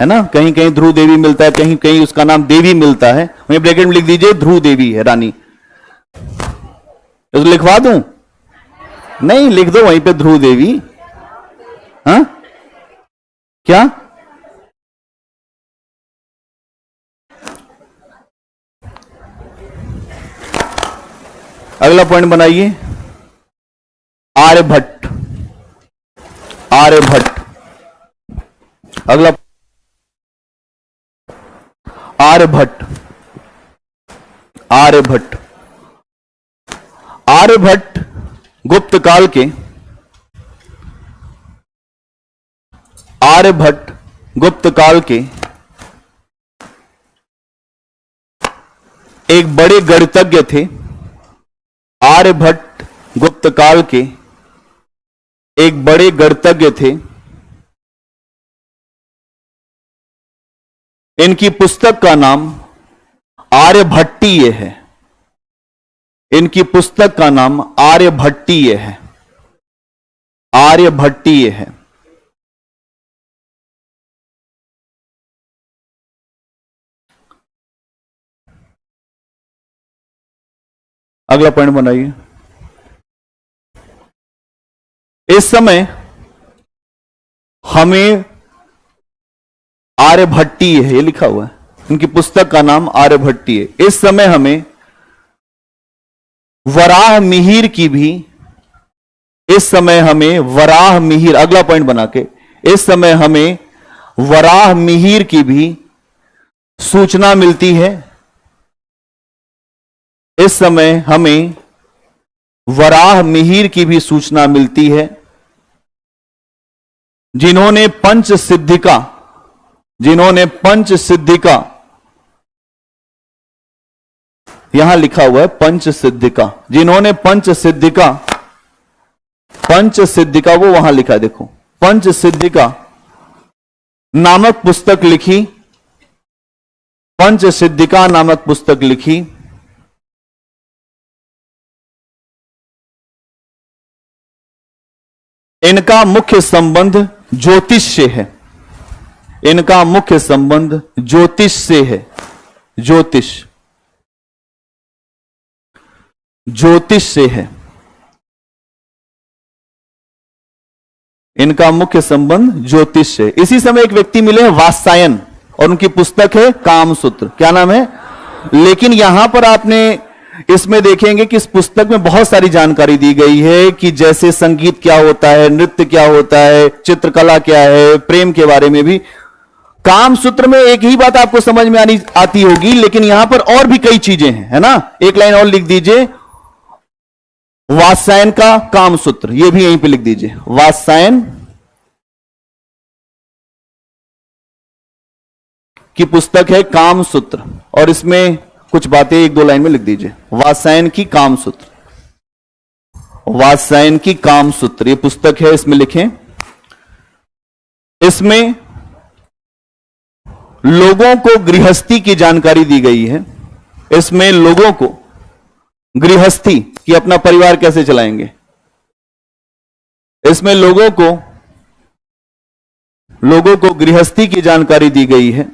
ना? कहीं कहीं ध्रुव देवी मिलता है, कहीं कहीं उसका नाम देवी मिलता है। वहीं ब्रैकेट में लिख दीजिए ध्रुव देवी है रानी। तो लिखवा दूं? नहीं, लिख दो वहीं पे ध्रुव देवी। हाँ क्या? अगला पॉइंट बनाइए, आर्यभट्ट। आर्यभट्ट, अगला आर्यभट्ट। आर्यभट्ट, आर्यभट्ट गुप्त काल के, आर्यभट्ट गुप्त काल के एक बड़े गणितज्ञ थे। आर्यभट्ट गुप्त काल के एक बड़े गणितज्ञ थे। इनकी पुस्तक का नाम आर्यभट्टीय है। इनकी पुस्तक का नाम आर्यभट्टीय है। आर्यभट्टीय है। अगला पॉइंट बनाइए, इस समय हमें आर्यभट्टी है, ये लिखा हुआ है, उनकी पुस्तक का नाम आर्यभट्टी है। इस समय हमें वराह मिहिर की भी, इस समय हमें वराह मिहिर, अगला पॉइंट बना के, इस समय हमें वराह मिहिर की भी सूचना मिलती है। इस समय हमें वराह मिहिर की भी सूचना मिलती है, जिन्होंने पंच सिद्धिका, यहां लिखा हुआ है पंच सिद्धिका, जिन्होंने पंच सिद्धिका, वो वहां लिखा है, देखो, पंच सिद्धिका नामक पुस्तक लिखी, पंच सिद्धिका नामक पुस्तक लिखी। इनका मुख्य संबंध ज्योतिष से है, इनका मुख्य संबंध ज्योतिष से है, ज्योतिष से है, इनका मुख्य संबंध ज्योतिष से। इसी समय एक व्यक्ति मिले हैं वात्सायन, और उनकी पुस्तक है कामसूत्र। क्या नाम है? लेकिन यहां पर आपने इसमें देखेंगे कि इस पुस्तक में बहुत सारी जानकारी दी गई है कि जैसे संगीत क्या होता है, नृत्य क्या होता है, चित्रकला क्या है, प्रेम के बारे में भी। कामसूत्र में एक ही बात आपको समझ में आती होगी, लेकिन यहां पर और भी कई चीजें हैं, है ना। एक लाइन और लिख दीजिए, वात्सायन का कामसूत्र, ये भी यहीं पे लिख दीजिए, वात्सायन की पुस्तक है कामसूत्र, और इसमें कुछ बातें एक दो लाइन में लिख दीजिए। वात्सायन की कामसूत्र, वात्सायन की कामसूत्र, ये पुस्तक है, इसमें लिखें। इसमें लोगों को गृहस्थी की जानकारी दी गई है, इसमें लोगों को गृहस्थी कि अपना परिवार कैसे चलाएंगे, इसमें लोगों को गृहस्थी की जानकारी दी गई है।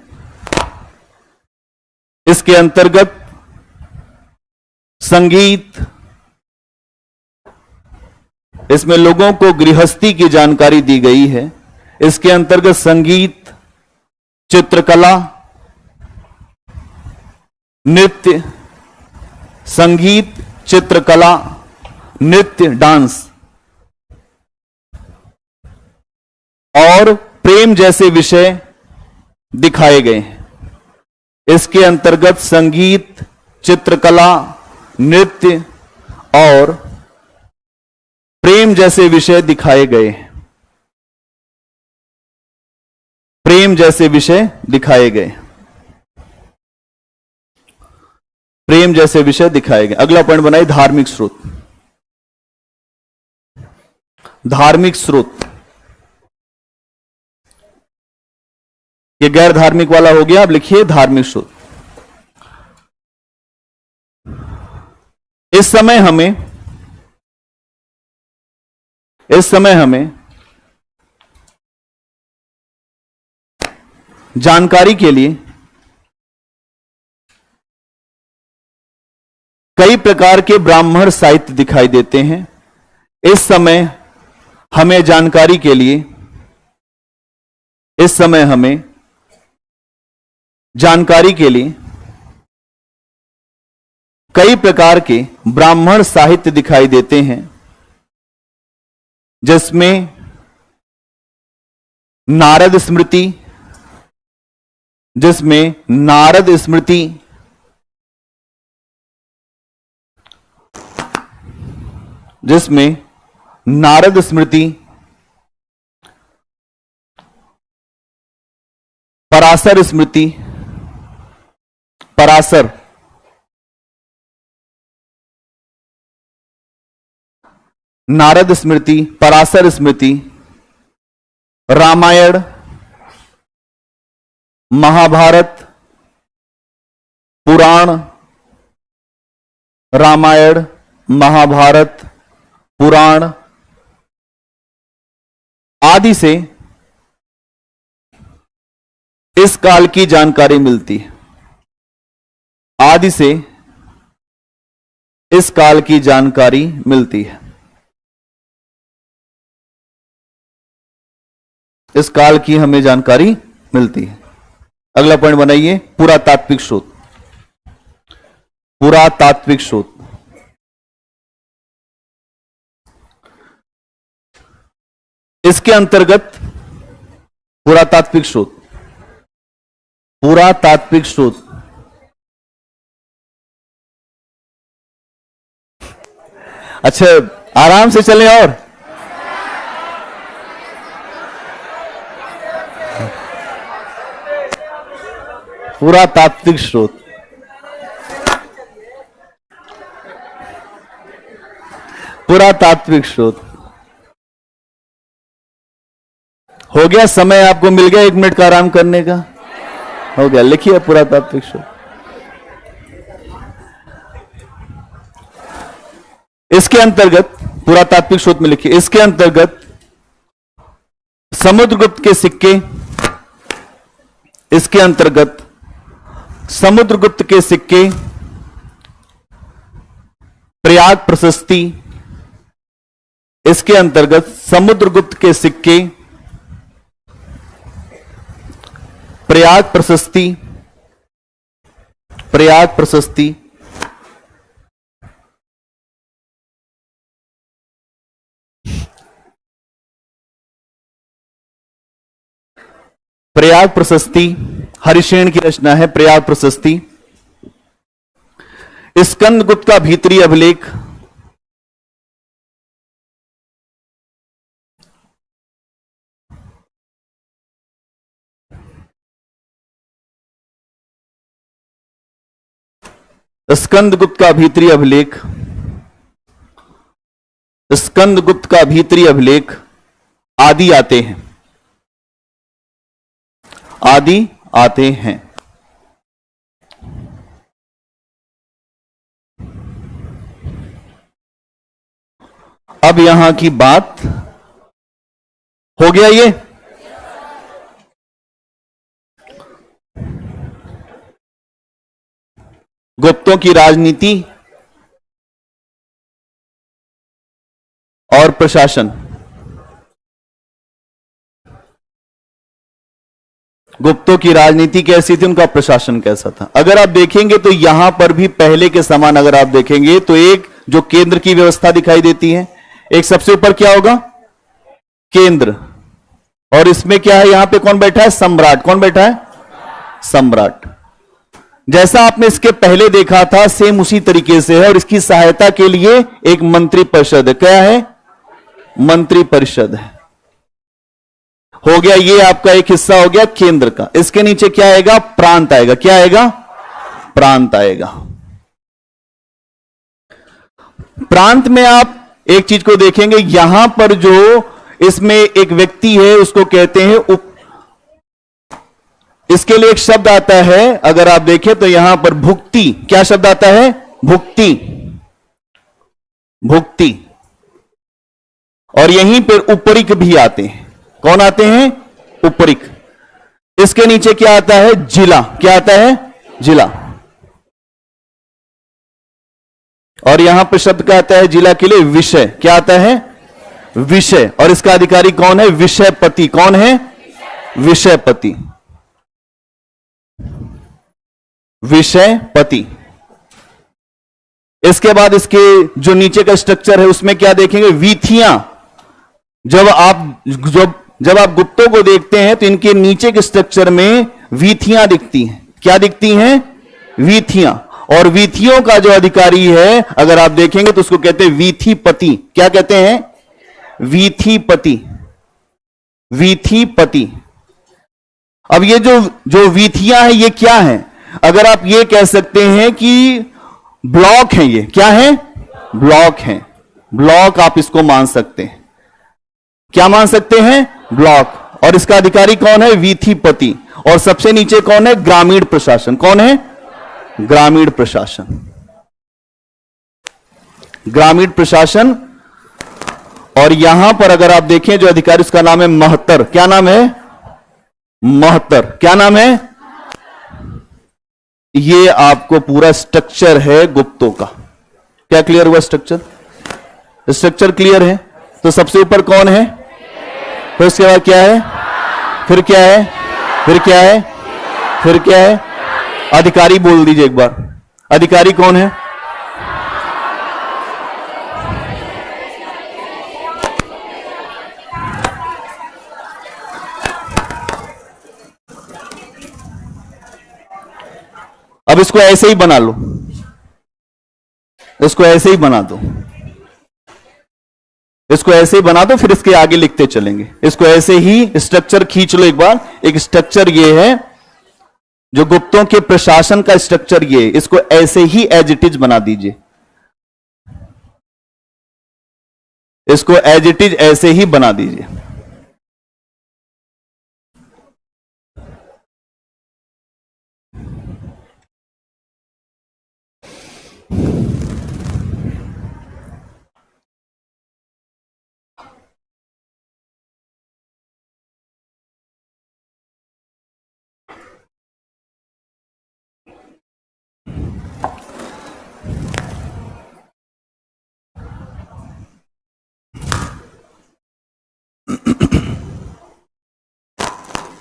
इसके अंतर्गत संगीत, इसमें लोगों को गृहस्थी की जानकारी दी गई है। इसके अंतर्गत संगीत, चित्रकला, नृत्य, संगीत, चित्रकला, नृत्य, डांस और प्रेम जैसे विषय दिखाए गए हैं। इसके अंतर्गत संगीत, चित्रकला, नृत्य और प्रेम जैसे विषय दिखाए गए हैं, प्रेम जैसे विषय दिखाए गए, प्रेम जैसे विषय दिखाए गए। अगला पॉइंट बनाइए, धार्मिक स्रोत। धार्मिक स्रोत, ये गैर धार्मिक वाला हो गया, अब लिखिए धार्मिक स्रोत। इस समय हमें जानकारी के लिए कई प्रकार के ब्राह्मण साहित्य दिखाई देते हैं। इस समय हमें जानकारी के लिए, इस समय हमें जानकारी के लिए कई प्रकार के ब्राह्मण साहित्य दिखाई देते हैं, जिसमें नारद स्मृति, जिसमें नारद स्मृति, जिसमें नारद स्मृति, पराशर स्मृति, पराशर, नारद स्मृति, पराशर स्मृति, रामायण, महाभारत, पुराण, रामायण, महाभारत, पुराण आदि से इस काल की जानकारी मिलती है, आदि से इस काल की जानकारी मिलती है, इस काल की हमें जानकारी मिलती है। अगला पॉइंट बनाइए, पुरातात्विक स्रोत। पुरातात्विक स्रोत, इसके अंतर्गत पुरातात्विक स्रोत, पुरातात्विक स्रोत, अच्छा आराम से चलें और पुरातात्विक स्रोत, पुरातात्विक स्रोत। हो गया समय, आपको मिल गया 1 मिनट का आराम करने का, हो गया। लिखिए पुरातात्विक स्रोत। इसके अंतर्गत पुरातात्विक स्रोत में लिखिए, इसके अंतर्गत समुद्रगुप्त के सिक्के, इसके अंतर्गत समुद्रगुप्त के सिक्के, प्रयाग प्रशस्ति, इसके अंतर्गत समुद्रगुप्त के सिक्के, प्रयाग प्रशस्ति, प्रयाग प्रशस्ति, प्रयाग प्रशस्ति हरिशेन की रचना है। प्रयाग प्रशस्ति, स्कंदगुप्त का भीतरी अभिलेख, स्कंदगुप्त का भीतरी अभिलेख, स्कंदगुप्त का भीतरी अभिलेख आदि आते हैं, आदि आते हैं। अब यहां की बात हो गया ये, गुप्तों की राजनीति और प्रशासन। गुप्तों की राजनीति कैसी थी, उनका प्रशासन कैसा था। अगर आप देखेंगे तो यहां पर भी पहले के समान अगर आप देखेंगे तो एक जो केंद्र की व्यवस्था दिखाई देती है, एक सबसे ऊपर क्या होगा, केंद्र, और इसमें क्या है, यहां पे कौन बैठा है, सम्राट। कौन बैठा है, सम्राट। जैसा आपने इसके पहले देखा था सेम उसी तरीके से है, और इसकी सहायता के लिए एक मंत्री परिषद है। क्या है, मंत्री परिषद है। हो गया, ये आपका एक हिस्सा हो गया केंद्र का। इसके नीचे क्या आएगा, प्रांत आएगा। क्या आएगा, प्रांत आएगा। प्रांत में आप एक चीज को देखेंगे, यहां पर जो इसमें एक व्यक्ति है उसको कहते हैं इसके लिए एक शब्द आता है, अगर आप देखें तो यहां पर भुक्ति। क्या शब्द आता है, भुक्ति, भुक्ति। और यहीं पर उपरिक भी आते हैं। कौन आते हैं, उपरिक। इसके नीचे क्या आता है, जिला। क्या आता है, जिला। और यहां पर शब्द क्या आता है जिला के लिए, विषय। क्या आता है, विषय। और इसका अधिकारी कौन है, विषयपति। कौन है, विषयपति, विषयपति। इसके बाद इसके जो नीचे का स्ट्रक्चर है उसमें क्या देखेंगे, वीथियां। जब आप गुप्तों को देखते हैं तो इनके नीचे के स्ट्रक्चर में वीथियां दिखती हैं। क्या दिखती हैं, वीथियां। और वीथियों का जो अधिकारी है अगर आप देखेंगे तो उसको कहते हैं वीथिपति। क्या कहते हैं, वीथिपति, वीथिपति। अब ये जो वीथियां हैं ये क्या है, अगर आप ये कह सकते हैं कि ब्लॉक है। ये क्या है, ब्लॉक है। ब्लॉक आप इसको मान सकते हैं। क्या मान सकते हैं, ब्लॉक। और इसका अधिकारी कौन है, वीथिपति। और सबसे नीचे कौन है, ग्रामीण प्रशासन। कौन है, ग्रामीण प्रशासन, ग्रामीण प्रशासन। और यहां पर अगर आप देखें जो अधिकारी उसका नाम है महतर। क्या नाम है, महतर। क्या नाम है, ये आपको पूरा स्ट्रक्चर है गुप्तों का। क्या क्लियर हुआ, स्ट्रक्चर, स्ट्रक्चर क्लियर है। तो सबसे ऊपर कौन है, फिर उसके बाद क्या है, फिर क्या है, फिर क्या है, फिर क्या है? अधिकारी बोल दीजिए एक बार। अधिकारी कौन है? अब इसको ऐसे ही बना लो, इसको ऐसे ही बना दो, इसको ऐसे ही बना दो, फिर इसके आगे लिखते चलेंगे। इसको ऐसे ही स्ट्रक्चर खींच लो एक बार। एक स्ट्रक्चर ये है जो गुप्तों के प्रशासन का स्ट्रक्चर, ये इसको ऐसे ही एज इट इज बना दीजिए। इसको एज इट इज ऐसे ही बना दीजिए।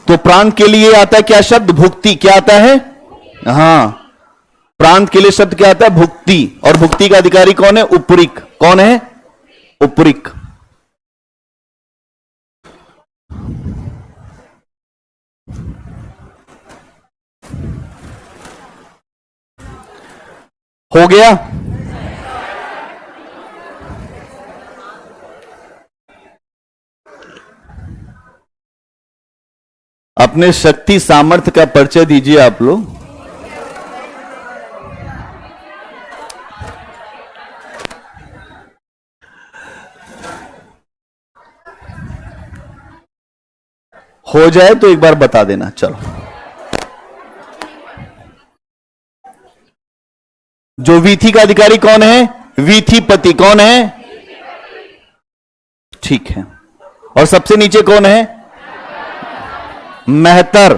तो प्रांत के लिए आता है क्या शब्द? भुक्ति। क्या आता है? हां, प्रांत के लिए शब्द क्या आता है? भुक्ति। और भुक्ति का अधिकारी कौन है? उपरिक। कौन है? उपरिक। हो गया? अपने शक्ति सामर्थ्य का परिचय दीजिए आप लोग। हो जाए तो एक बार बता देना। चलो, जो वीथी का अधिकारी कौन है? वीथीपति। कौन है? ठीक है। और सबसे नीचे कौन है? मेहतर।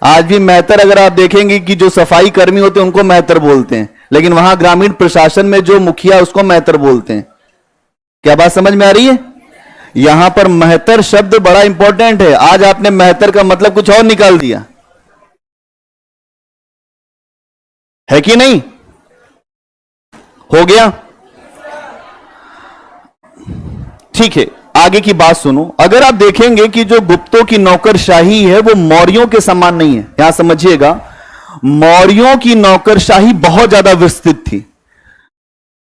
आज भी मेहतर अगर आप देखेंगे कि जो सफाई कर्मी होते हैं उनको मेहतर बोलते हैं, लेकिन वहां ग्रामीण प्रशासन में जो मुखिया उसको मेहतर बोलते हैं। क्या बात समझ में आ रही है? यहां पर मेहतर शब्द बड़ा इंपॉर्टेंट है। आज आपने मेहतर का मतलब कुछ और निकाल दिया है कि नहीं? हो गया? ठीक है, आगे की बात सुनो। अगर आप देखेंगे कि जो गुप्तों की नौकरशाही है वो मौर्यों के समान नहीं है। यहां समझिएगा, मौर्यों की नौकरशाही बहुत ज्यादा विस्तृत थी।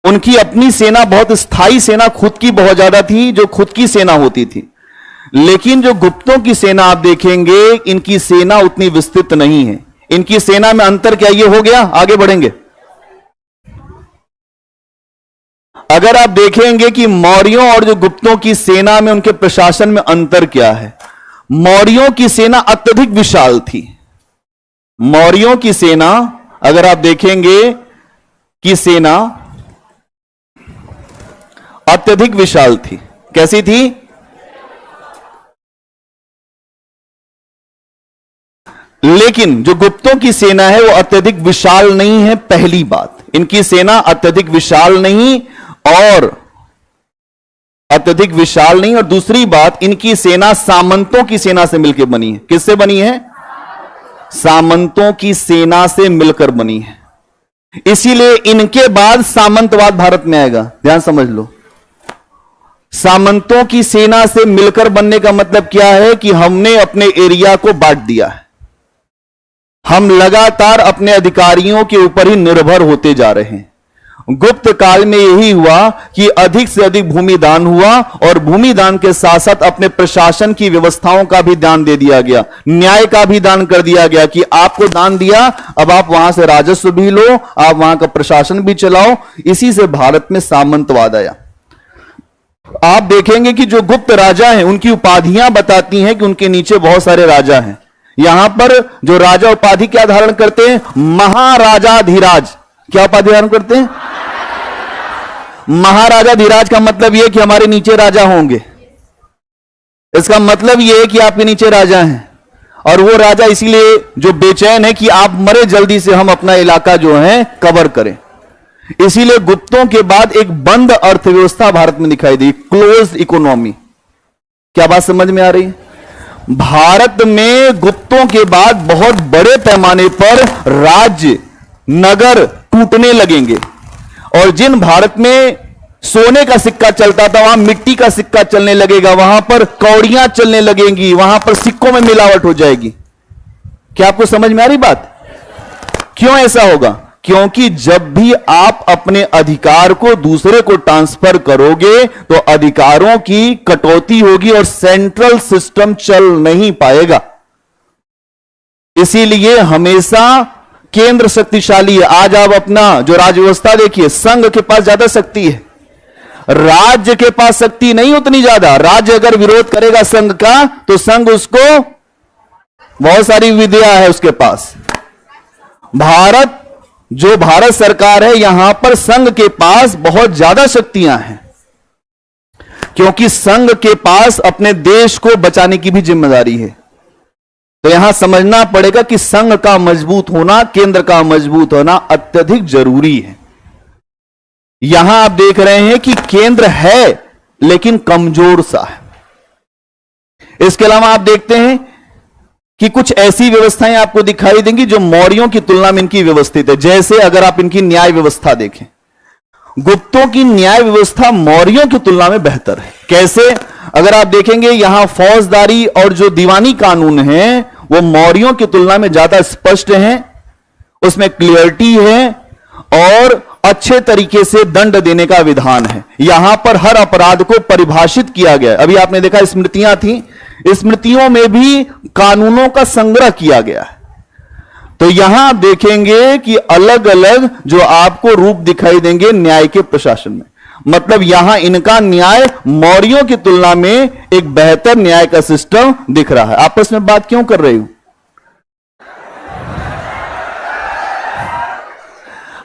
उनकी अपनी सेना, बहुत स्थायी सेना खुद की बहुत ज्यादा थी, जो खुद की सेना होती थी। लेकिन जो गुप्तों की सेना आप देखेंगे, इनकी सेना उतनी विस्तृत नहीं है। इनकी सेना में अंतर क्या? ये हो गया? आगे बढ़ेंगे। अगर आप देखेंगे कि मौर्यों और जो गुप्तों की सेना में, उनके प्रशासन में अंतर क्या है। मौर्यों की सेना अत्यधिक विशाल थी। मौर्यों की सेना, अगर आप देखेंगे कि सेना अत्यधिक विशाल थी। कैसी थी? लेकिन जो गुप्तों की सेना है वो अत्यधिक विशाल नहीं है। पहली बात, इनकी सेना अत्यधिक विशाल नहीं, और अत्यधिक विशाल नहीं। और दूसरी बात, इनकी सेना सामंतों की सेना से मिलकर बनी है। किससे बनी है? सामंतों की सेना से मिलकर बनी है। इसीलिए इनके बाद सामंतवाद भारत में आएगा। ध्यान समझ लो। सामंतों की सेना से मिलकर बनने का मतलब क्या है? कि हमने अपने एरिया को बांट दिया है। हम लगातार अपने अधिकारियों के ऊपर ही निर्भर होते जा रहे हैं। गुप्त काल में यही हुआ कि अधिक से अधिक भूमि दान हुआ, और भूमि दान के साथ साथ अपने प्रशासन की व्यवस्थाओं का भी दान दे दिया गया। न्याय का भी दान कर दिया गया कि आपको दान दिया, अब आप वहां से राजस्व भी लो, आप वहां का प्रशासन भी चलाओ। इसी से भारत में सामंतवाद आया। आप देखेंगे कि जो गुप्त राजा हैं, उनकी उपाधियां बताती हैं कि उनके नीचे बहुत सारे राजा हैं। यहां पर जो राजा उपाधि क्या धारण करते हैं? महाराजाधिराज। क्या उपाधि धारण करते हैं? महाराजाधिराज का मतलब यह कि हमारे नीचे राजा होंगे। इसका मतलब यह है कि आपके नीचे राजा हैं, और वो राजा इसीलिए जो बेचैन है कि आप मरे जल्दी से, हम अपना इलाका जो है कवर करें। इसीलिए गुप्तों के बाद एक बंद अर्थव्यवस्था भारत में दिखाई दी, क्लोज इकोनॉमी। क्या बात समझ में आ रही है? भारत में गुप्तों के बाद बहुत बड़े पैमाने पर राज्य नगर टूटने लगेंगे और जिन भारत में सोने का सिक्का चलता था वहां मिट्टी का सिक्का चलने लगेगा, वहां पर कौड़ियां चलने लगेंगी, वहां पर सिक्कों में मिलावट हो जाएगी। क्या आपको समझ में आ रही बात? क्यों ऐसा होगा? क्योंकि जब भी आप अपने अधिकार को दूसरे को ट्रांसफर करोगे तो अधिकारों की कटौती होगी और सेंट्रल सिस्टम चल नहीं पाएगा। इसीलिए हमेशा केंद्र शक्तिशाली है। आज आप अपना जो राज्य व्यवस्था देखिए, संघ के पास ज्यादा शक्ति है, राज्य के पास शक्ति नहीं उतनी ज्यादा। राज्य अगर विरोध करेगा संघ का तो संघ उसको, बहुत सारी विधियां है उसके पास। भारत सरकार है, यहां पर संघ के पास बहुत ज्यादा शक्तियां हैं क्योंकि संघ के पास अपने देश को बचाने की भी जिम्मेदारी है। तो यहां समझना पड़ेगा कि संघ का मजबूत होना, केंद्र का मजबूत होना अत्यधिक जरूरी है। यहां आप देख रहे हैं कि केंद्र है लेकिन कमजोर सा है। इसके अलावा आप देखते हैं कि कुछ ऐसी व्यवस्थाएं आपको दिखाई देंगी जो मौर्यों की तुलना में इनकी व्यवस्थित है। जैसे अगर आप इनकी न्याय व्यवस्था देखें, गुप्तों की न्याय व्यवस्था मौर्यों की तुलना में बेहतर है। कैसे? अगर आप देखेंगे यहां फौजदारी और जो दीवानी कानून है वो मौर्यों की तुलना में ज्यादा स्पष्ट हैं, उसमें क्लियरिटी है और अच्छे तरीके से दंड देने का विधान है। यहां पर हर अपराध को परिभाषित किया गया। अभी आपने देखा स्मृतियां थी, स्मृतियों में भी कानूनों का संग्रह किया गया है। तो यहां आप देखेंगे कि अलग अलग जो आपको रूप दिखाई देंगे न्याय के प्रशासन में। मतलब यहां इनका न्याय मौर्यों की तुलना में एक बेहतर न्याय का सिस्टम दिख रहा है। आपस में बात क्यों कर रही हूं?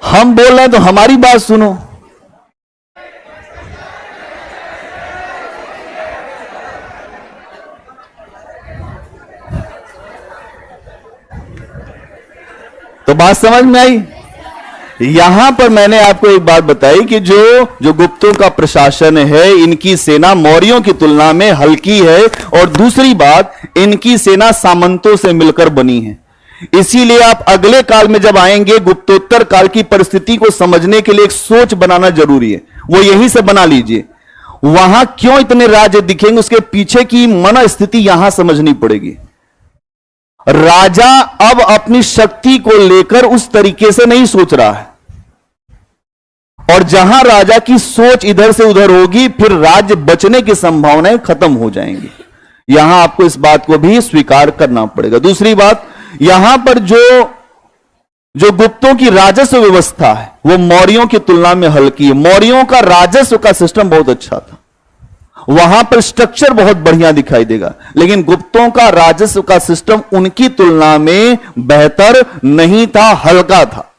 हम बोल रहे हैं तो हमारी बात सुनो। तो बात समझ में आई? यहां पर मैंने आपको एक बात बताई कि जो गुप्तों का प्रशासन है, इनकी सेना मौर्यों की तुलना में हल्की है और दूसरी बात, इनकी सेना सामंतों से मिलकर बनी है। इसीलिए आप अगले काल में जब आएंगे, गुप्तोत्तर काल की परिस्थिति को समझने के लिए एक सोच बनाना जरूरी है। वो यहीं से बना लीजिए। वहां क्यों इतने राज्य दिखेंगे, उसके पीछे की मन स्थिति यहां समझनी पड़ेगी। राजा अब अपनी शक्ति को लेकर उस तरीके से नहीं सोच रहा है और जहां राजा की सोच इधर से उधर होगी फिर राज्य बचने की संभावनाएं खत्म हो जाएंगी। यहां आपको इस बात को भी स्वीकार करना पड़ेगा। दूसरी बात, यहां पर जो गुप्तों की राजस्व व्यवस्था है वो मौर्यों की तुलना में हल्की है। मौर्यों का राजस्व का सिस्टम बहुत अच्छा था, वहां पर स्ट्रक्चर बहुत बढ़िया दिखाई देगा, लेकिन गुप्तों का राजस्व का सिस्टम उनकी तुलना में बेहतर नहीं था, हल्का था।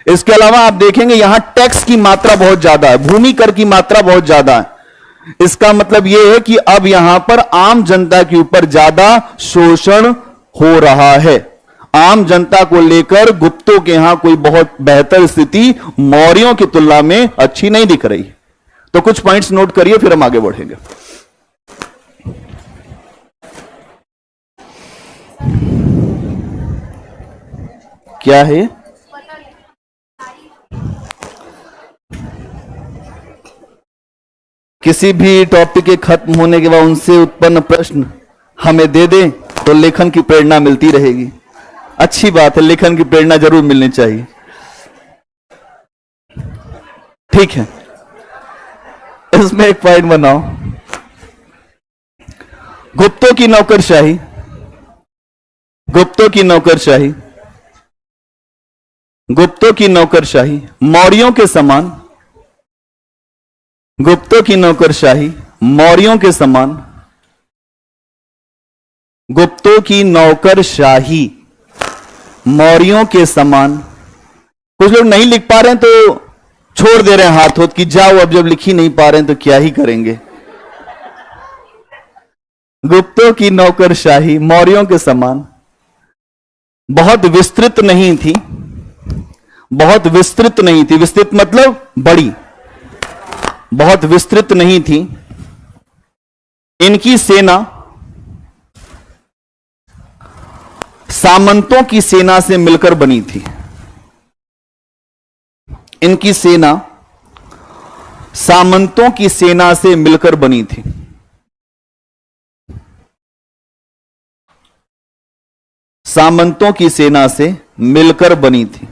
इसके अलावा आप देखेंगे यहां टैक्स की मात्रा बहुत ज्यादा है, भूमि कर की मात्रा बहुत ज्यादा है। इसका मतलब यह है कि अब यहां पर आम जनता के ऊपर ज्यादा शोषण हो रहा है। आम जनता को लेकर गुप्तों के यहां कोई बहुत बेहतर स्थिति मौर्यों की तुलना में अच्छी नहीं दिख रही। तो कुछ पॉइंट्स नोट करिए, फिर हम आगे बढ़ेंगे। क्या है? किसी भी टॉपिक के खत्म होने के बाद उनसे उत्पन्न प्रश्न हमें दे दें तो लेखन की प्रेरणा मिलती रहेगी। अच्छी बात है, लेखन की प्रेरणा जरूर मिलनी चाहिए। ठीक है, इसमें एक पॉइंट बनाओ। गुप्तों की नौकरशाही, गुप्तों की नौकरशाही, गुप्तों की नौकरशाही मौर्यों के समान, गुप्तों की नौकरशाही मौर्यों के समान, गुप्तों की नौकरशाही मौर्यों के समान। कुछ लोग नहीं लिख पा रहे हैं तो छोड़ दे रहे हैं हाथ होत कि जाओ, अब जब लिख ही नहीं पा रहे हैं तो क्या ही करेंगे। गुप्तों की नौकरशाही मौर्यों के समान बहुत विस्तृत नहीं थी, बहुत विस्तृत नहीं थी। विस्तृत मतलब बड़ी, बहुत विस्तृत नहीं थी। इनकी सेना सामंतों की सेना से मिलकर बनी थी। इनकी सेना सामंतों की सेना से मिलकर बनी थी। सामंतों की सेना से मिलकर बनी थी।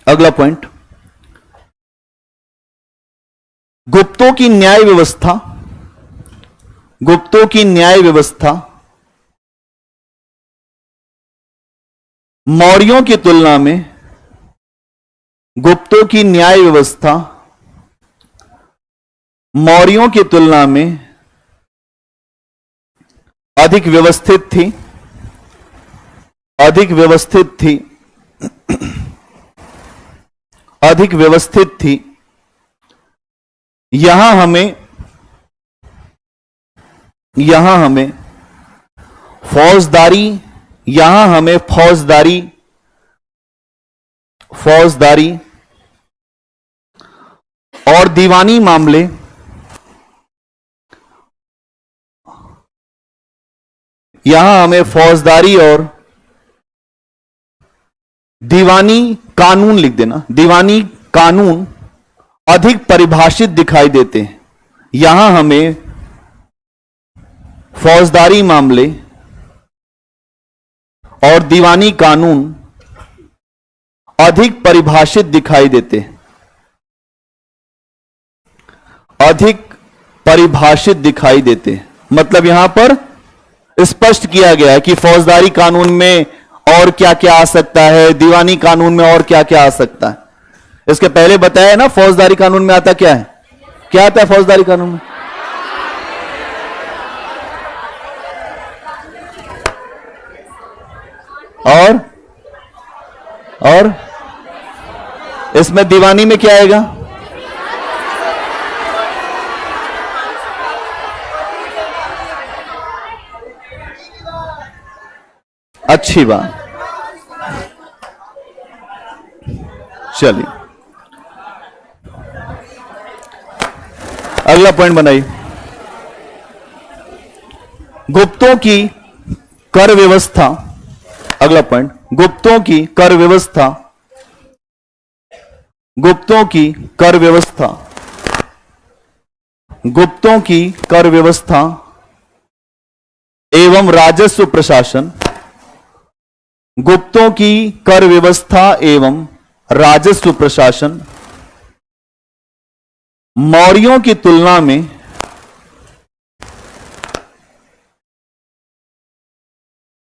अगला पॉइंट, गुप्तों की न्याय व्यवस्था, गुप्तों की न्याय व्यवस्था मौर्यों की तुलना में, गुप्तों की न्याय व्यवस्था मौर्यों की तुलना में अधिक व्यवस्थित थी, अधिक व्यवस्थित थी, अधिक व्यवस्थित थी। यहां हमें फौजदारी, यहां हमें फौजदारी और दीवानी मामले, यहां हमें फौजदारी और दीवानी कानून लिख देना, दीवानी कानून अधिक परिभाषित दिखाई देते हैं। यहां हमें फौजदारी मामले और दीवानी कानून अधिक परिभाषित दिखाई देते हैं, अधिक परिभाषित दिखाई देते हैं। मतलब यहां पर स्पष्ट किया गया है कि फौजदारी कानून में और क्या क्या आ सकता है, दीवानी कानून में और क्या क्या आ सकता है। इसके पहले बताया ना फौजदारी कानून में आता क्या है, क्या आता है फौजदारी कानून में? और इसमें दीवानी में क्या आएगा? अच्छी बात, चलिए अगला पॉइंट बनाइए। गुप्तों की कर व्यवस्था, अगला पॉइंट, गुप्तों की कर व्यवस्था, गुप्तों की कर व्यवस्था, गुप्तों की कर व्यवस्था एवं राजस्व प्रशासन, गुप्तों की कर व्यवस्था एवं राजस्व प्रशासन मौर्यों की तुलना में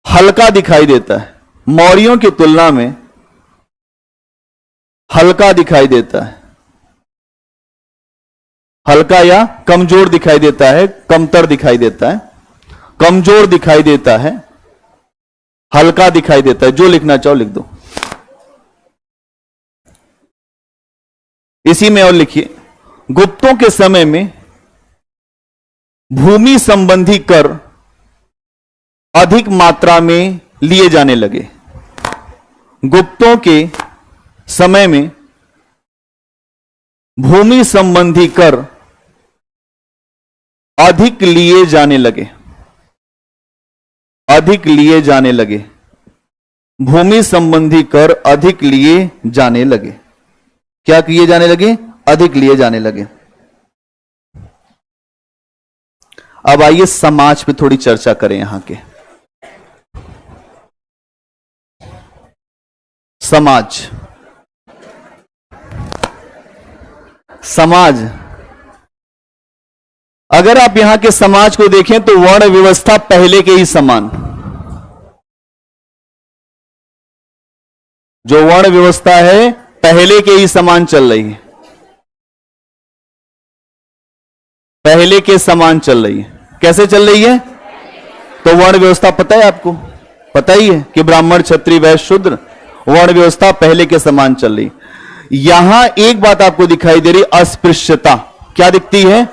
हल्का दिखाई देता है। मौर्यों की तुलना में हल्का दिखाई देता है, हल्का या कमजोर दिखाई देता है, कमतर दिखाई देता है, कमजोर दिखाई देता है, हल्का दिखाई देता है। जो लिखना चाहो लिख दो। इसी में और लिखिए, गुप्तों के समय में भूमि संबंधी कर अधिक मात्रा में लिए जाने लगे। गुप्तों के समय में भूमि संबंधी कर अधिक लिए जाने लगे, अधिक लिए जाने लगे, भूमि संबंधी कर अधिक लिए जाने लगे। क्या किए जाने लगे? अधिक लिए जाने लगे। अब आइए समाज पे थोड़ी चर्चा करें। यहां के समाज, समाज, अगर आप यहां के समाज को देखें तो वर्ण व्यवस्था पहले के ही समान, जो वर्ण व्यवस्था है पहले के ही समान चल रही है, पहले के समान चल रही है। कैसे चल रही है? तो वर्ण व्यवस्था पता है आपको, पता ही है कि ब्राह्मण क्षत्रिय वैश्य शूद्र, वर्ण व्यवस्था पहले के समान चल रही। यहां एक बात आपको दिखाई दे रही, अस्पृश्यता। क्या दिखती है?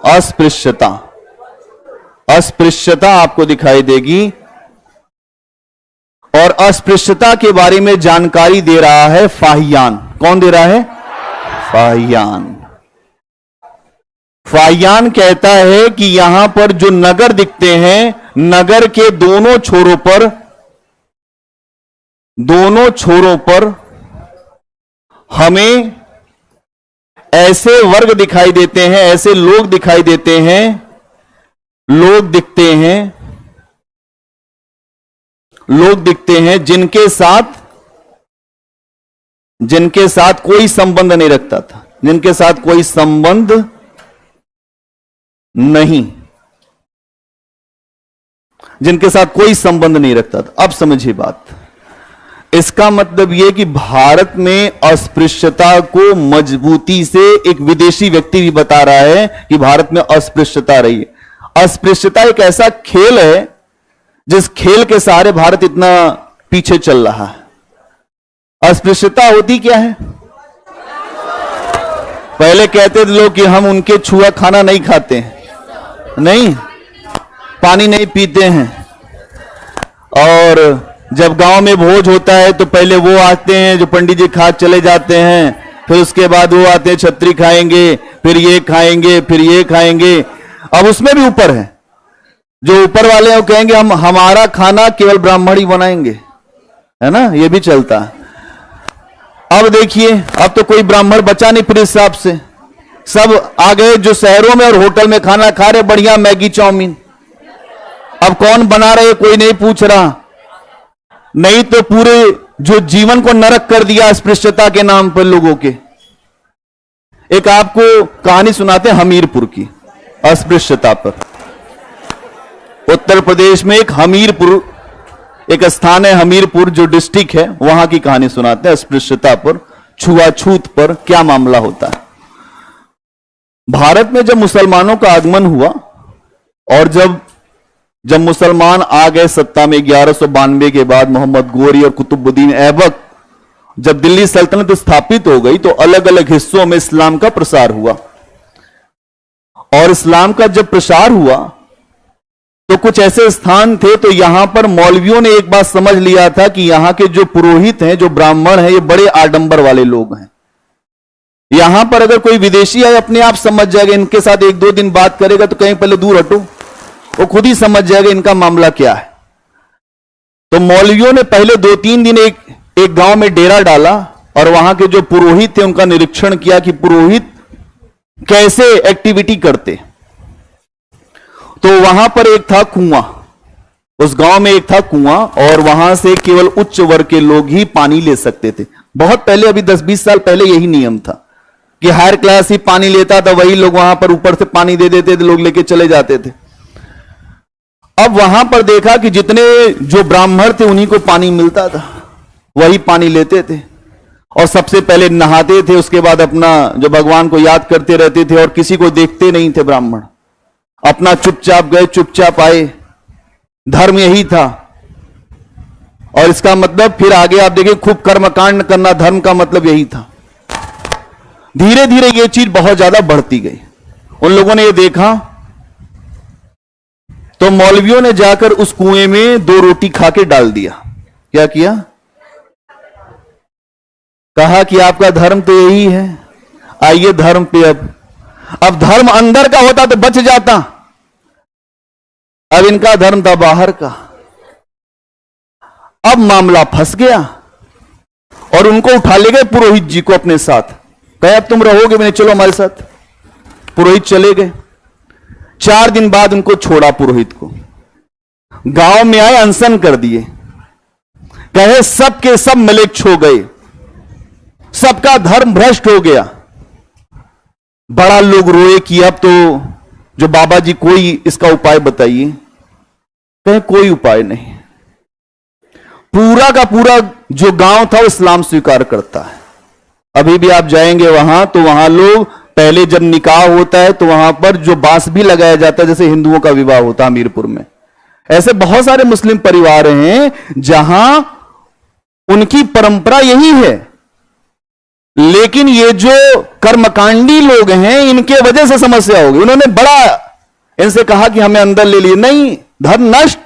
अस्पृश्यता, अस्पृश्यता आपको दिखाई देगी। और अस्पृश्यता के बारे में जानकारी दे रहा है फाहियान। कौन दे रहा है? फाहियान। फाहियान कहता है कि यहां पर जो नगर दिखते हैं, नगर के दोनों छोरों पर हमें ऐसे वर्ग दिखाई देते हैं, ऐसे लोग दिखाई देते हैं, लोग दिखते हैं जिनके साथ कोई संबंध नहीं रखता था, जिनके साथ कोई संबंध नहीं रखता था। अब समझिए बात, इसका मतलब यह कि भारत में अस्पृश्यता को मजबूती से एक विदेशी व्यक्ति भी बता रहा है कि भारत में अस्पृश्यता रही है। अस्पृश्यता एक ऐसा खेल है जिस खेल के सहारे भारत इतना पीछे चल रहा है। अस्पृश्यता होती क्या है? पहले कहते थे लोग कि हम उनके छुआ खाना नहीं खाते हैं, नहीं, पानी नहीं पीते हैं। और जब गांव में भोज होता है तो पहले वो आते हैं जो पंडित जी खा चले जाते हैं, फिर उसके बाद वो आते हैं छतरी खाएंगे, फिर ये खाएंगे, फिर ये खाएंगे। अब उसमें भी ऊपर है, जो ऊपर वाले हैं वो कहेंगे हम हमारा खाना केवल ब्राह्मण ही बनाएंगे, है ना, ये भी चलता है। अब देखिए, अब तो कोई ब्राह्मण बचा नहीं फिर हिसाब से, सब आ गए जो शहरों में और होटल में खाना खा रहे, बढ़िया मैगी चाउमीन। अब कौन बना रहे कोई नहीं पूछ रहा, नहीं तो पूरे जो जीवन को नरक कर दिया अस्पृश्यता के नाम पर लोगों के। एक आपको कहानी सुनाते हैं हमीरपुर की, अस्पृश्यता पर। उत्तर प्रदेश में एक हमीरपुर, एक स्थान है हमीरपुर जो डिस्ट्रिक्ट है, वहां की कहानी सुनाते हैं अस्पृश्यता पर, छुआछूत पर क्या मामला होता है। भारत में जब मुसलमानों का आगमन हुआ और जब मुसलमान आ गए सत्ता में 1192 के बाद, मोहम्मद गोरी और कुतुबुद्दीन ऐबक, जब दिल्ली सल्तनत स्थापित हो गई तो अलग अलग हिस्सों में इस्लाम का प्रसार हुआ। और इस्लाम का जब प्रसार हुआ तो कुछ ऐसे स्थान थे, तो यहां पर मौलवियों ने एक बात समझ लिया था कि यहां के जो पुरोहित हैं, जो ब्राह्मण हैं, ये बड़े आडंबर वाले लोग हैं। यहां पर अगर कोई विदेशी है अपने आप समझ जाएगा, इनके साथ एक दो दिन बात करेगा तो कहीं पहले दूर हटो, वो खुद ही समझ जाएगा इनका मामला क्या है। तो मौलवियों ने पहले 2-3 दिन एक गांव में डेरा डाला और वहां के जो पुरोहित थे उनका निरीक्षण किया कि पुरोहित कैसे एक्टिविटी करते। तो वहां पर एक था कुआं, उस गांव में एक था कुआं, और वहां से केवल उच्च वर्ग के लोग ही पानी ले सकते थे। बहुत पहले, अभी 10-20 साल पहले यही नियम था कि हायर क्लास ही पानी लेता था, वही लोग वहां पर ऊपर से पानी दे देते थे, लोग लेके चले जाते थे। अब वहां पर देखा कि जितने जो ब्राह्मण थे उन्हीं को पानी मिलता था, वही पानी लेते थे और सबसे पहले नहाते थे, उसके बाद अपना जो भगवान को याद करते रहते थे और किसी को देखते नहीं थे ब्राह्मण, अपना चुपचाप गए चुपचाप आए। धर्म यही था। और इसका मतलब फिर आगे आप देखिए, खूब कर्मकांड करना, धर्म का मतलब यही था। धीरे धीरे ये चीज बहुत ज्यादा बढ़ती गई। उन लोगों ने ये देखा तो मौलवियों ने जाकर उस कुएं में 2 रोटी खा के डाल दिया। क्या किया? कहा कि आपका धर्म तो यही है, आइए धर्म पे। अब धर्म अंदर का होता तो बच जाता, अब इनका धर्म था बाहर का। अब मामला फंस गया और उनको उठा ले गए पुरोहित जी को अपने साथ। कहे अब तुम रहोगे, मैंने चलो हमारे साथ। पुरोहित चले गए। 4 दिन बाद उनको छोड़ा पुरोहित को। गांव में आए, अनशन कर दिए। कहे सब के सब मलेच्छ हो गए, सबका धर्म भ्रष्ट हो गया। बड़ा लोग रोए कि अब तो जो बाबा जी कोई इसका उपाय बताइए। कहे कोई उपाय नहीं। पूरा का पूरा जो गांव था वो इस्लाम स्वीकार करता है। अभी भी आप जाएंगे वहां तो वहां लोग पहले जब निकाह होता है तो वहां पर जो बांस भी लगाया जाता है, जैसे हिंदुओं का विवाह होता है हमीरपुर में, ऐसे बहुत सारे मुस्लिम परिवार हैं जहां उनकी परंपरा यही है। लेकिन ये जो कर्मकांडी लोग हैं, इनके वजह से समस्या होगी। उन्होंने बड़ा इनसे कहा कि हमें अंदर ले लिए, नहीं, धर्म नष्ट।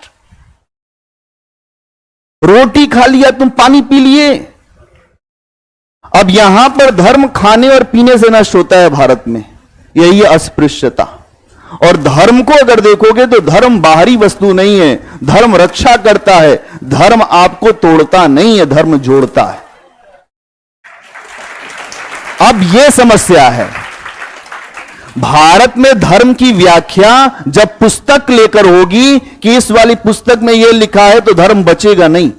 रोटी खा लिया तुम, पानी पी लिए। अब यहां पर धर्म खाने और पीने से नष्ट होता है भारत में। यही है अस्पृश्यता। और धर्म को अगर देखोगे तो धर्म बाहरी वस्तु नहीं है, धर्म रक्षा करता है, धर्म आपको तोड़ता नहीं है, धर्म जोड़ता है। अब यह समस्या है, भारत में धर्म की व्याख्या जब पुस्तक लेकर होगी कि इस वाली पुस्तक में यह लिखा है, तो धर्म बचेगा नहीं।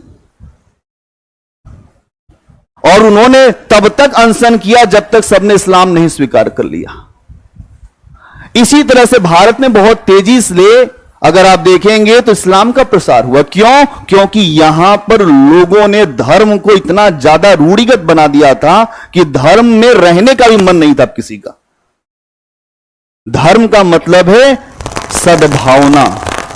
और उन्होंने तब तक अनशन किया जब तक सबने इस्लाम नहीं स्वीकार कर लिया। इसी तरह से भारत में बहुत तेजी से अगर आप देखेंगे तो इस्लाम का प्रसार हुआ। क्यों? क्योंकि यहां पर लोगों ने धर्म को इतना ज्यादा रूढ़िगत बना दिया था कि धर्म में रहने का भी मन नहीं था किसी का। धर्म का मतलब है सद्भावना,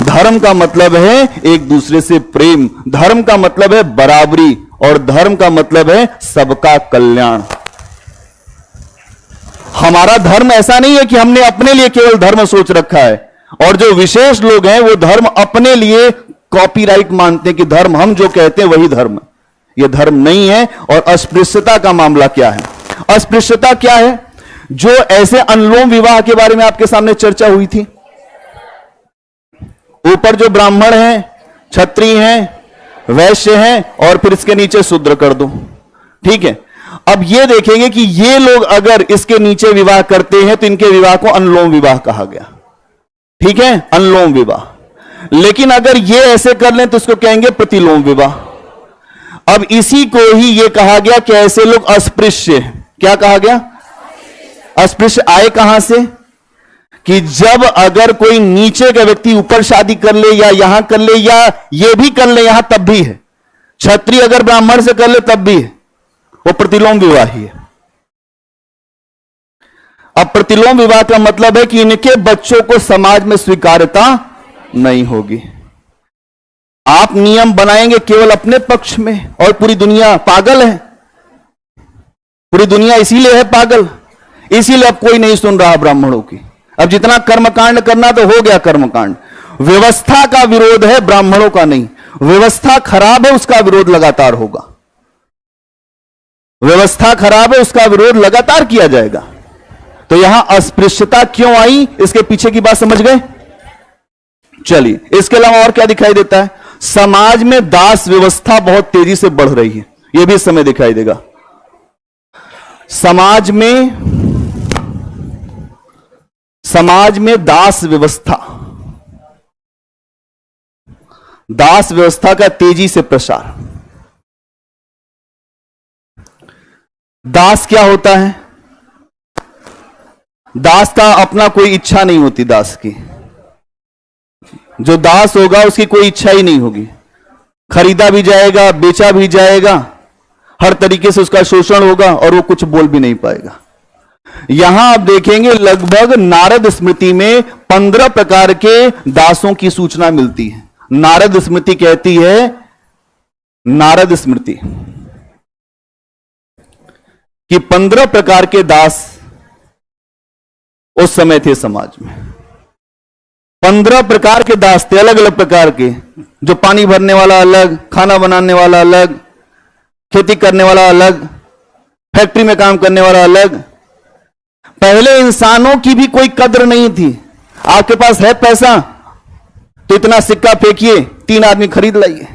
धर्म का मतलब है एक दूसरे से प्रेम, धर्म का मतलब है बराबरी, और धर्म का मतलब है सबका कल्याण। हमारा धर्म ऐसा नहीं है कि हमने अपने लिए केवल धर्म सोच रखा है, और जो विशेष लोग हैं वो धर्म अपने लिए कॉपीराइट मानते हैं कि धर्म हम जो कहते हैं वही धर्म। यह धर्म नहीं है। और अस्पृश्यता का मामला क्या है? अस्पृश्यता क्या है? जो ऐसे अनुलोम विवाह के बारे में आपके सामने चर्चा हुई थी, ऊपर जो ब्राह्मण हैं, क्षत्रिय हैं, वैश्य हैं, और फिर इसके नीचे शूद्र कर दो, ठीक है। अब यह देखेंगे कि ये लोग अगर इसके नीचे विवाह करते हैं तो इनके विवाह को अनुलोम विवाह कहा गया, ठीक है, अनुलोम विवाह। लेकिन अगर ये ऐसे कर लें तो इसको कहेंगे प्रतिलोम विवाह। अब इसी को ही यह कहा गया कि ऐसे लोग अस्पृश्य, क्या कहा गया? अस्पृश्य आए कहां से? कि जब अगर कोई नीचे का व्यक्ति ऊपर शादी कर ले, या यहां कर ले, या ये भी कर ले यहां, तब भी है। क्षत्रिय अगर ब्राह्मण से कर ले तब भी है, वो प्रतिलोम विवाह ही है। अब प्रतिलोम विवाह का मतलब है कि इनके बच्चों को समाज में स्वीकार्यता नहीं होगी। आप नियम बनाएंगे केवल अपने पक्ष में, और पूरी दुनिया पागल है। पूरी दुनिया इसीलिए है पागल, इसीलिए अब कोई नहीं सुन रहा ब्राह्मणों की। अब जितना कर्मकांड करना तो हो गया कर्मकांड। व्यवस्था का विरोध है, ब्राह्मणों का नहीं। व्यवस्था खराब है, उसका विरोध लगातार होगा। व्यवस्था खराब है, उसका विरोध लगातार किया जाएगा। तो यहां अस्पृश्यता क्यों आई, इसके पीछे की बात समझ गए? चलिए, इसके अलावा और क्या दिखाई देता है? समाज में दास व्यवस्था बहुत तेजी से बढ़ रही है, यह भी इस समय दिखाई देगा। समाज में दास व्यवस्था का तेजी से प्रसार। दास क्या होता है? दास का अपना कोई इच्छा नहीं होती। दास की, जो दास होगा उसकी कोई इच्छा ही नहीं होगी। खरीदा भी जाएगा, बेचा भी जाएगा, हर तरीके से उसका शोषण होगा, और वो कुछ बोल भी नहीं पाएगा। यहां आप देखेंगे लगभग नारद स्मृति में 15 प्रकार के दासों की सूचना मिलती है। नारद स्मृति कहती है, नारद स्मृति, कि 15 प्रकार के दास उस समय थे समाज में। 15 प्रकार के दास थे, अलग अलग प्रकार के। जो पानी भरने वाला अलग, खाना बनाने वाला अलग, खेती करने वाला अलग, फैक्ट्री में काम करने वाला अलग। पहले इंसानों की भी कोई कद्र नहीं थी। आपके पास है पैसा तो इतना सिक्का फेंकिए, 3 आदमी खरीद लाइए।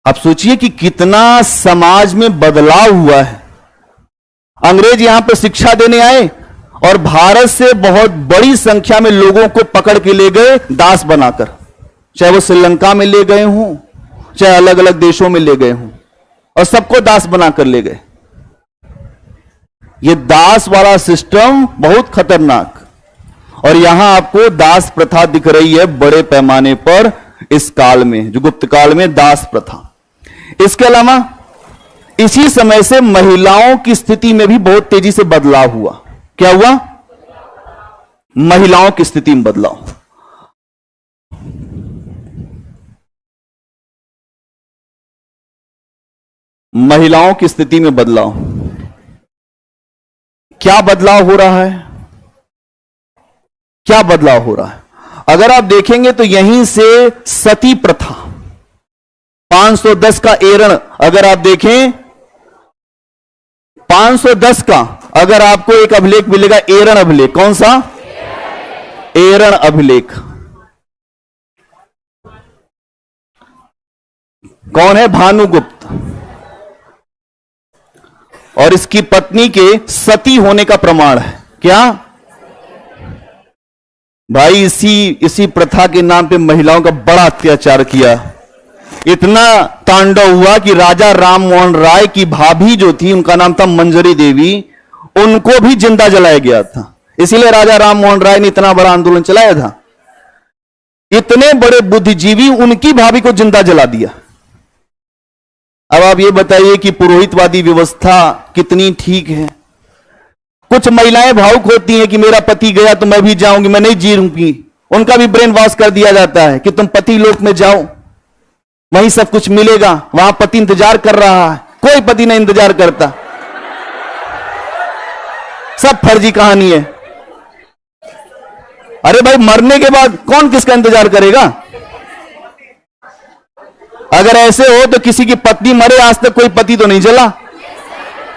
आप सोचिए कि कितना समाज में बदलाव हुआ है। अंग्रेज यहां पर शिक्षा देने आए और भारत से बहुत बड़ी संख्या में लोगों को पकड़ के ले गए दास बनाकर, चाहे वो श्रीलंका में ले गए हों, चाहे अलग अलग देशों में ले गए हों, और सबको दास बनाकर ले गए। ये दास वाला सिस्टम बहुत खतरनाक। और यहां आपको दास प्रथा दिख रही है बड़े पैमाने पर इस काल में, जो गुप्त काल में दास प्रथा। इसके अलावा इसी समय से महिलाओं की स्थिति में भी बहुत तेजी से बदलाव हुआ। क्या हुआ? महिलाओं की स्थिति में बदलाव। महिलाओं की स्थिति में बदलाव। क्या बदलाव हो रहा है? क्या बदलाव हो रहा है? अगर आप देखेंगे तो यहीं से सती प्रथा, 510 का एरण अगर आप देखें, 510 का अगर आपको एक अभिलेख मिलेगा, एरण अभिलेख। कौन सा? एरण अभिलेख। कौन है? भानुगुप्त। और इसकी पत्नी के सती होने का प्रमाण है। क्या भाई? इसी प्रथा के नाम पे महिलाओं का बड़ा अत्याचार किया। इतना तांडव हुआ कि राजा राम मोहन राय की भाभी जो थी, उनका नाम था मंजरी देवी, उनको भी जिंदा जलाया गया था। इसीलिए राजा राम मोहन राय ने इतना बड़ा आंदोलन चलाया था। इतने बड़े बुद्धिजीवी उनकी भाभी को जिंदा जला दिया। अब आप ये बताइए कि पुरोहितवादी व्यवस्था कितनी ठीक है। कुछ महिलाएं भावुक होती हैं कि मेरा पति गया तो मैं भी जाऊंगी, मैं नहीं जीऊंगी। उनका भी ब्रेन वॉश कर दिया जाता है कि तुम पति लोक में जाओ, वहीं सब कुछ मिलेगा, वहां पति इंतजार कर रहा है। कोई पति नहीं इंतजार करता, सब फर्जी कहानी है। अरे भाई, मरने के बाद कौन किसका इंतजार करेगा? अगर ऐसे हो तो किसी की पत्नी मरे, आज तक कोई पति तो नहीं जला।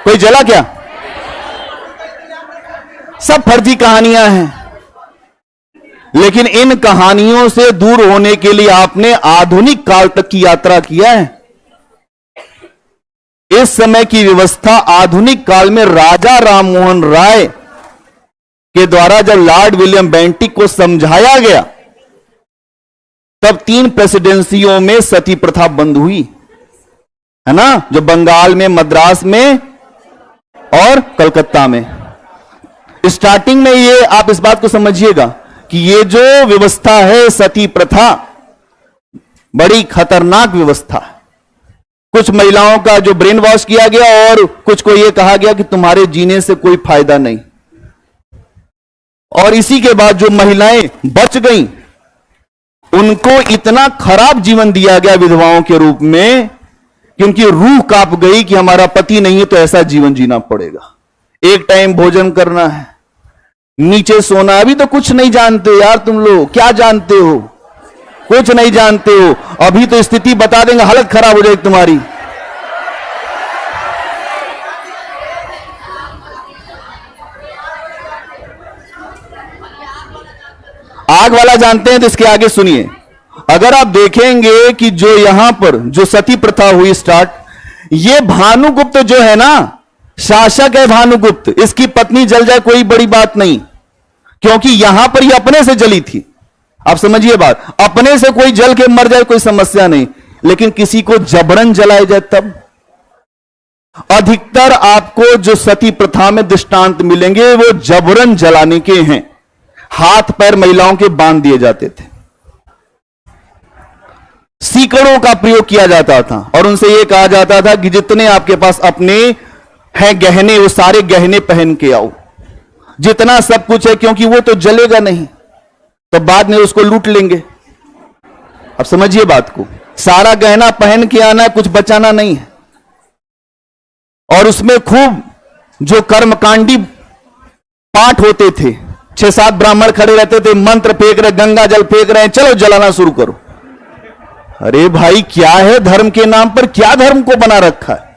कोई जला क्या? सब फर्जी कहानियां हैं। लेकिन इन कहानियों से दूर होने के लिए आपने आधुनिक काल तक की यात्रा किया है। इस समय की व्यवस्था आधुनिक काल में राजा राम मोहन राय के द्वारा जब लॉर्ड विलियम बेंटिक को समझाया गया, तब 3 प्रेसिडेंसियों में सती प्रथा बंद हुई, है ना? जो बंगाल में, मद्रास में और कलकत्ता में। स्टार्टिंग में ये आप इस बात को समझिएगा कि ये जो व्यवस्था है सती प्रथा, बड़ी खतरनाक व्यवस्था है। कुछ महिलाओं का जो ब्रेन वॉश किया गया और कुछ को यह कहा गया कि तुम्हारे जीने से कोई फायदा नहीं। और इसी के बाद जो महिलाएं बच गईं, उनको इतना खराब जीवन दिया गया विधवाओं के रूप में कि उनकी रूह कांप गई कि हमारा पति नहीं है तो ऐसा जीवन जीना पड़ेगा। एक टाइम भोजन करना है, नीचे सोना। अभी तो कुछ नहीं जानते हो यार, तुम लोग क्या जानते हो? कुछ नहीं जानते हो। अभी तो स्थिति बता देंगे, हालत खराब हो जाएगी तुम्हारी। आग वाला जानते हैं तो इसके आगे सुनिए। अगर आप देखेंगे कि जो यहां पर जो सती प्रथा हुई स्टार्ट, ये भानुगुप्त जो है ना, शासक है भानुगुप्त, इसकी पत्नी जल जाए कोई बड़ी बात नहीं, क्योंकि यहां पर ये अपने से जली थी। आप समझिए बात, अपने से कोई जल के मर जाए कोई समस्या नहीं, लेकिन किसी को जबरन जलाया जाए तब। अधिकतर आपको जो सती प्रथा में दृष्टांत मिलेंगे वो जबरन जलाने के हैं। हाथ पैर महिलाओं के बांध दिए जाते थे, सीकड़ों का प्रयोग किया जाता था और उनसे यह कहा जाता था कि जितने आपके पास अपने हैं गहने, वो सारे गहने पहन के आओ, जितना सब कुछ है, क्योंकि वो तो जलेगा नहीं, तो बाद में उसको लूट लेंगे। अब समझिए बात को, सारा गहना पहन के आना है, कुछ बचाना नहीं है। और उसमें खूब जो कर्मकांडी पाठ होते थे, 6-7 ब्राह्मण खड़े रहते थे, मंत्र फेंक रहे, गंगा जल फेंक रहे हैं, चलो जलाना शुरू करो। अरे भाई, क्या है धर्म के नाम पर, क्या धर्म को बना रखा है?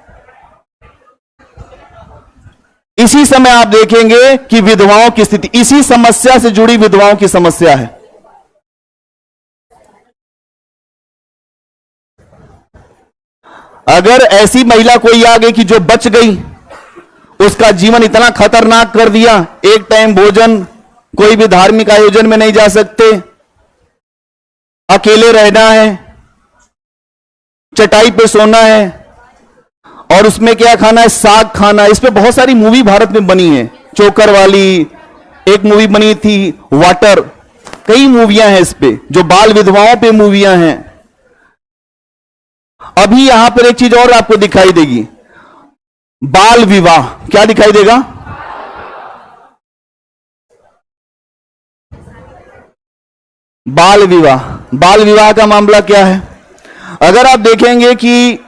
इसी समय आप देखेंगे कि विधवाओं की स्थिति, इसी समस्या से जुड़ी विधवाओं की समस्या है। अगर ऐसी महिला कोई आ गई कि जो बच गई, उसका जीवन इतना खतरनाक कर दिया, एक टाइम भोजन, कोई भी धार्मिक आयोजन में नहीं जा सकते, अकेले रहना है, चटाई पे सोना है, और उसमें क्या खाना है? साग खाना। इस पे बहुत सारी मूवी भारत में बनी है, चोकर वाली एक मूवी बनी थी, वाटर, कई मूवियां हैं इस पे, जो बाल विधवाओं पे मूवियां हैं। अभी यहां पर एक चीज और आपको दिखाई देगी, बाल विवाह। क्या दिखाई देगा? बाल विवाह। बाल विवाह का मामला क्या है? अगर आप देखेंगे कि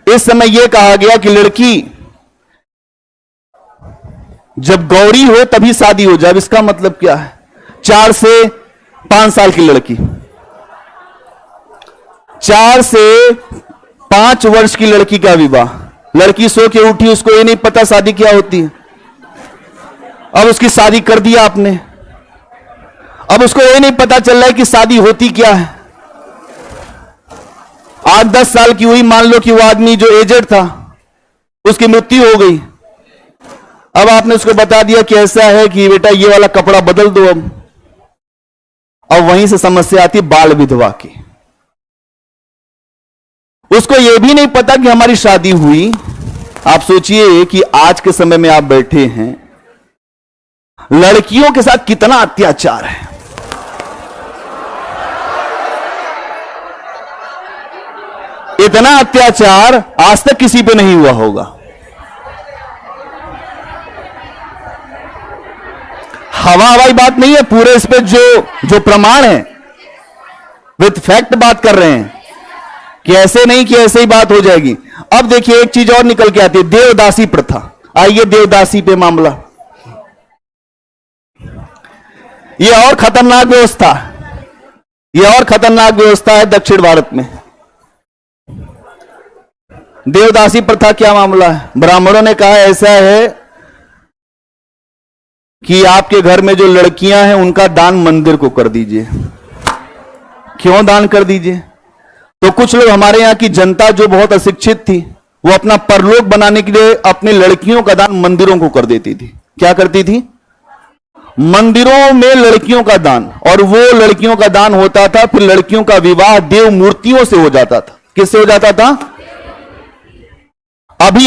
इस समय यह कहा गया कि लड़की जब गौरी हो तभी शादी हो जाए। इसका मतलब क्या है? 4 से 5 साल की लड़की, 4 से 5 वर्ष की लड़की का विवाह। लड़की सो के उठी, उसको ये नहीं पता शादी क्या होती है। अब उसकी शादी कर दिया आपने, अब उसको ये नहीं पता चल रहा है कि शादी होती क्या है। 8-10 साल की हुई, मान लो कि वो आदमी जो एजेड था उसकी मृत्यु हो गई। अब आपने उसको बता दिया कि ऐसा है कि बेटा ये वाला कपड़ा बदल दो। अब वहीं से समस्या आती बाल विधवा की। उसको यह भी नहीं पता कि हमारी शादी हुई। आप सोचिए कि आज के समय में आप बैठे हैं, लड़कियों के साथ कितना अत्याचार है। इतना अत्याचार आज तक किसी पे नहीं हुआ होगा। हवाई बात नहीं है, पूरे इस पे जो प्रमाण है विथ फैक्ट बात कर रहे हैं कि ऐसे नहीं कि ऐसे ही बात हो जाएगी। अब देखिए एक चीज और निकल के आती है, देवदासी प्रथा। आइए देवदासी पे मामला, यह और खतरनाक व्यवस्था, यह और खतरनाक व्यवस्था है दक्षिण भारत में। देवदासी प्रथा क्या मामला है? ब्राह्मणों ने कहा ऐसा है कि आपके घर में जो लड़कियां हैं उनका दान मंदिर को कर दीजिए। क्यों दान कर दीजिए? तो कुछ लोग, हमारे यहां की जनता जो बहुत अशिक्षित थी, वो अपना परलोक बनाने के लिए अपनी लड़कियों का दान मंदिरों को कर देती थी। क्या करती थी? मंदिरों में लड़कियों का दान। और वो लड़कियों का दान होता था, फिर लड़कियों का विवाह देव मूर्तियों से हो जाता था। किससे हो जाता था? अभी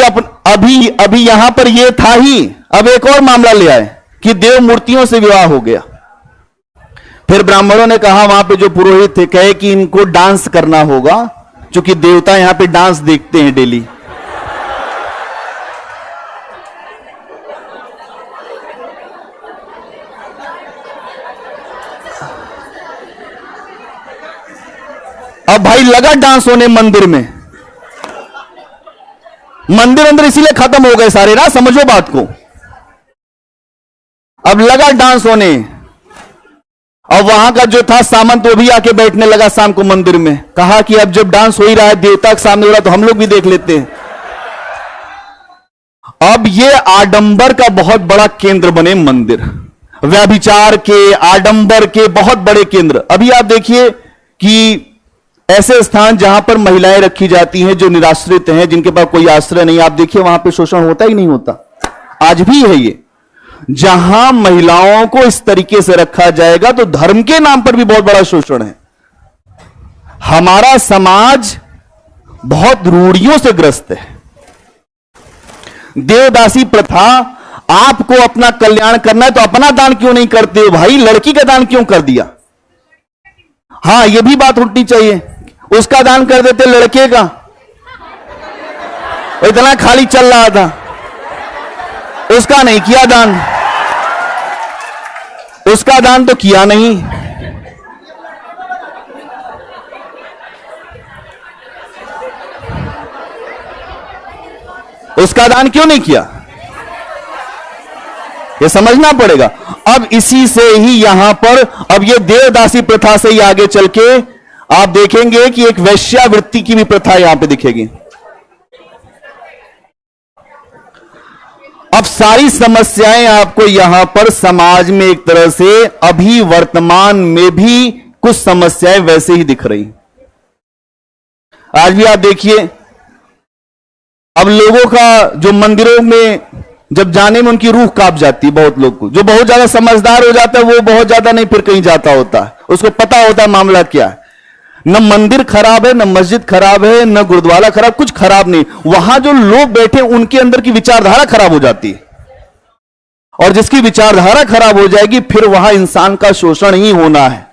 यहां पर यह था ही, अब एक और मामला ले आए कि देव मूर्तियों से विवाह हो गया। फिर ब्राह्मणों ने कहा, वहां पे जो पुरोहित थे, कहे कि इनको डांस करना होगा, क्योंकि देवता यहां पे डांस देखते हैं डेली। अब भाई लगा डांस होने मंदिर में, मंदिर अंदर इसीलिए खत्म हो गए सारे ना, समझो बात को। अब लगा डांस होने, और वहां का जो था सामंत वो भी आके बैठने लगा शाम को मंदिर में। कहा कि अब जब डांस हो ही रहा है, देवता के सामने हो रहा है, तो हम लोग भी देख लेते हैं। अब ये आडंबर का बहुत बड़ा केंद्र बने मंदिर, व्यभिचार के, आडंबर के बहुत बड़े केंद्र। अभी आप देखिए कि ऐसे स्थान जहां पर महिलाएं रखी जाती हैं जो निराश्रित हैं, जिनके पास कोई आश्रय नहीं, आप देखिए वहां पे शोषण होता ही नहीं होता। आज भी है ये, जहां महिलाओं को इस तरीके से रखा जाएगा तो धर्म के नाम पर भी बहुत बड़ा शोषण है। हमारा समाज बहुत रूढ़ियों से ग्रस्त है। देवदासी प्रथा, आपको अपना कल्याण करना है तो अपना दान क्यों नहीं करते हो भाई? लड़की का दान क्यों कर दिया? हां, यह भी बात उठनी चाहिए। उसका दान कर देते, लड़के का इतना खाली चल रहा था, उसका नहीं किया दान, उसका दान तो किया नहीं। उसका दान क्यों नहीं किया, यह समझना पड़ेगा। अब इसी से ही यहां पर, अब यह देवदासी प्रथा से ही आगे चल के आप देखेंगे कि एक वैश्यावृत्ति की भी प्रथा यहां पे दिखेगी। अब सारी समस्याएं आपको यहां पर समाज में एक तरह से अभी वर्तमान में भी कुछ समस्याएं वैसे ही दिख रही। आज भी आप देखिए, अब लोगों का जो मंदिरों में जब जाने में उनकी रूह कांप जाती है। बहुत लोग को, जो बहुत ज्यादा समझदार हो जाता है, वो बहुत ज्यादा नहीं फिर कहीं जाता होता है, उसको पता होता है मामला क्या है। न मंदिर खराब है, न मस्जिद खराब है, न गुरुद्वारा खराब, कुछ खराब नहीं। वहां जो लोग बैठे उनके अंदर की विचारधारा खराब हो जाती है, और जिसकी विचारधारा खराब हो जाएगी फिर वहां इंसान का शोषण ही होना है।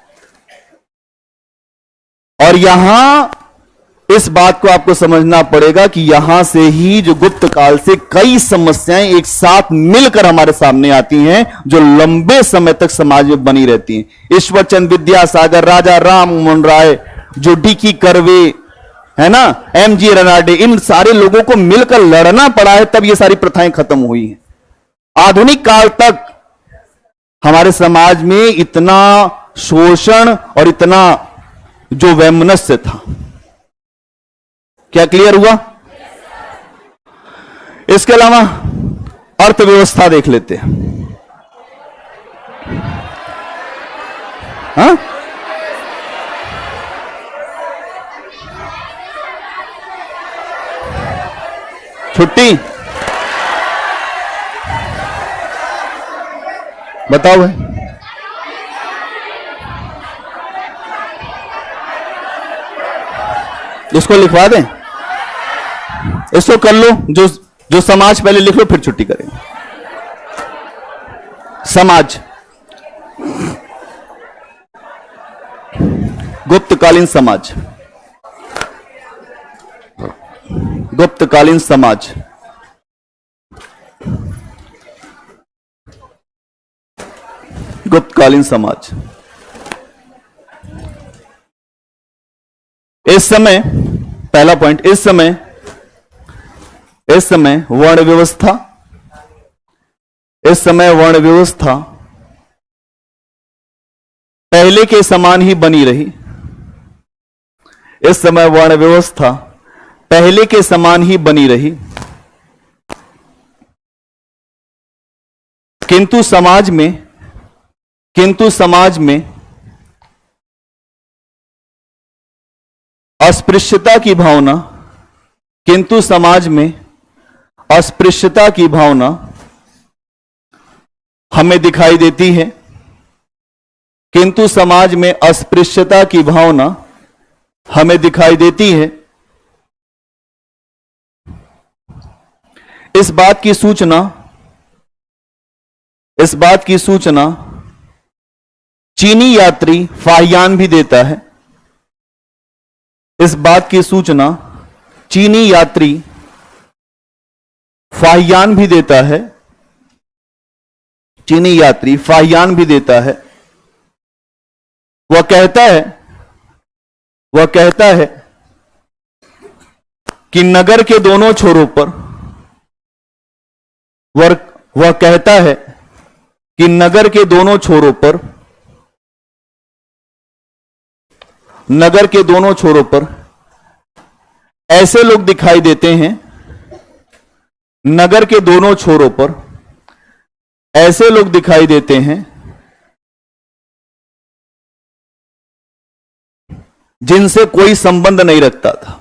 और यहां इस बात को आपको समझना पड़ेगा कि यहां से ही जो गुप्त काल से कई समस्याएं एक साथ मिलकर हमारे सामने आती हैं, जो लंबे समय तक समाज में बनी रहती हैं। ईश्वरचंद विद्यासागर, राजा राम मोहन राय, जो डी.की. कर्वे है ना, एम.जी. रनाडे, इन सारे लोगों को मिलकर लड़ना पड़ा है, तब ये सारी प्रथाएं खत्म हुई हैं। आधुनिक काल तक हमारे समाज में इतना शोषण और इतना जो वैमनस्य था। क्या क्लियर हुआ? इसके अलावा अर्थव्यवस्था देख लेते हैं। हाँ, छुट्टी बताओ भाई। इसको लिखवा दें, इसको कर लो, जो जो समाज पहले लिख लो फिर छुट्टी करेंगे। समाज, गुप्तकालीन समाज, गुप्तकालीन समाज, गुप्तकालीन समाज। इस समय पहला पॉइंट, इस समय वर्ण व्यवस्था, इस समय वर्ण व्यवस्था पहले के समान ही बनी रही। इस समय वर्ण व्यवस्था पहले के समान ही बनी रही, किंतु समाज में अस्पृश्यता की भावना, किंतु समाज में अस्पृश्यता की भावना हमें दिखाई देती है, किंतु समाज में अस्पृश्यता की भावना हमें दिखाई देती है। इस बात की सूचना चीनी यात्री फाहियान भी देता है। इस बात की सूचना चीनी यात्री फाहियान भी देता है, चीनी यात्री फाहियान भी देता है। वह कहता है कि नगर के दोनों छोरों पर, वह कहता है कि नगर के दोनों छोरों पर, नगर के दोनों छोरों पर ऐसे लोग दिखाई देते हैं, नगर के दोनों छोरों पर ऐसे लोग दिखाई देते हैं जिनसे कोई संबंध नहीं रखता था,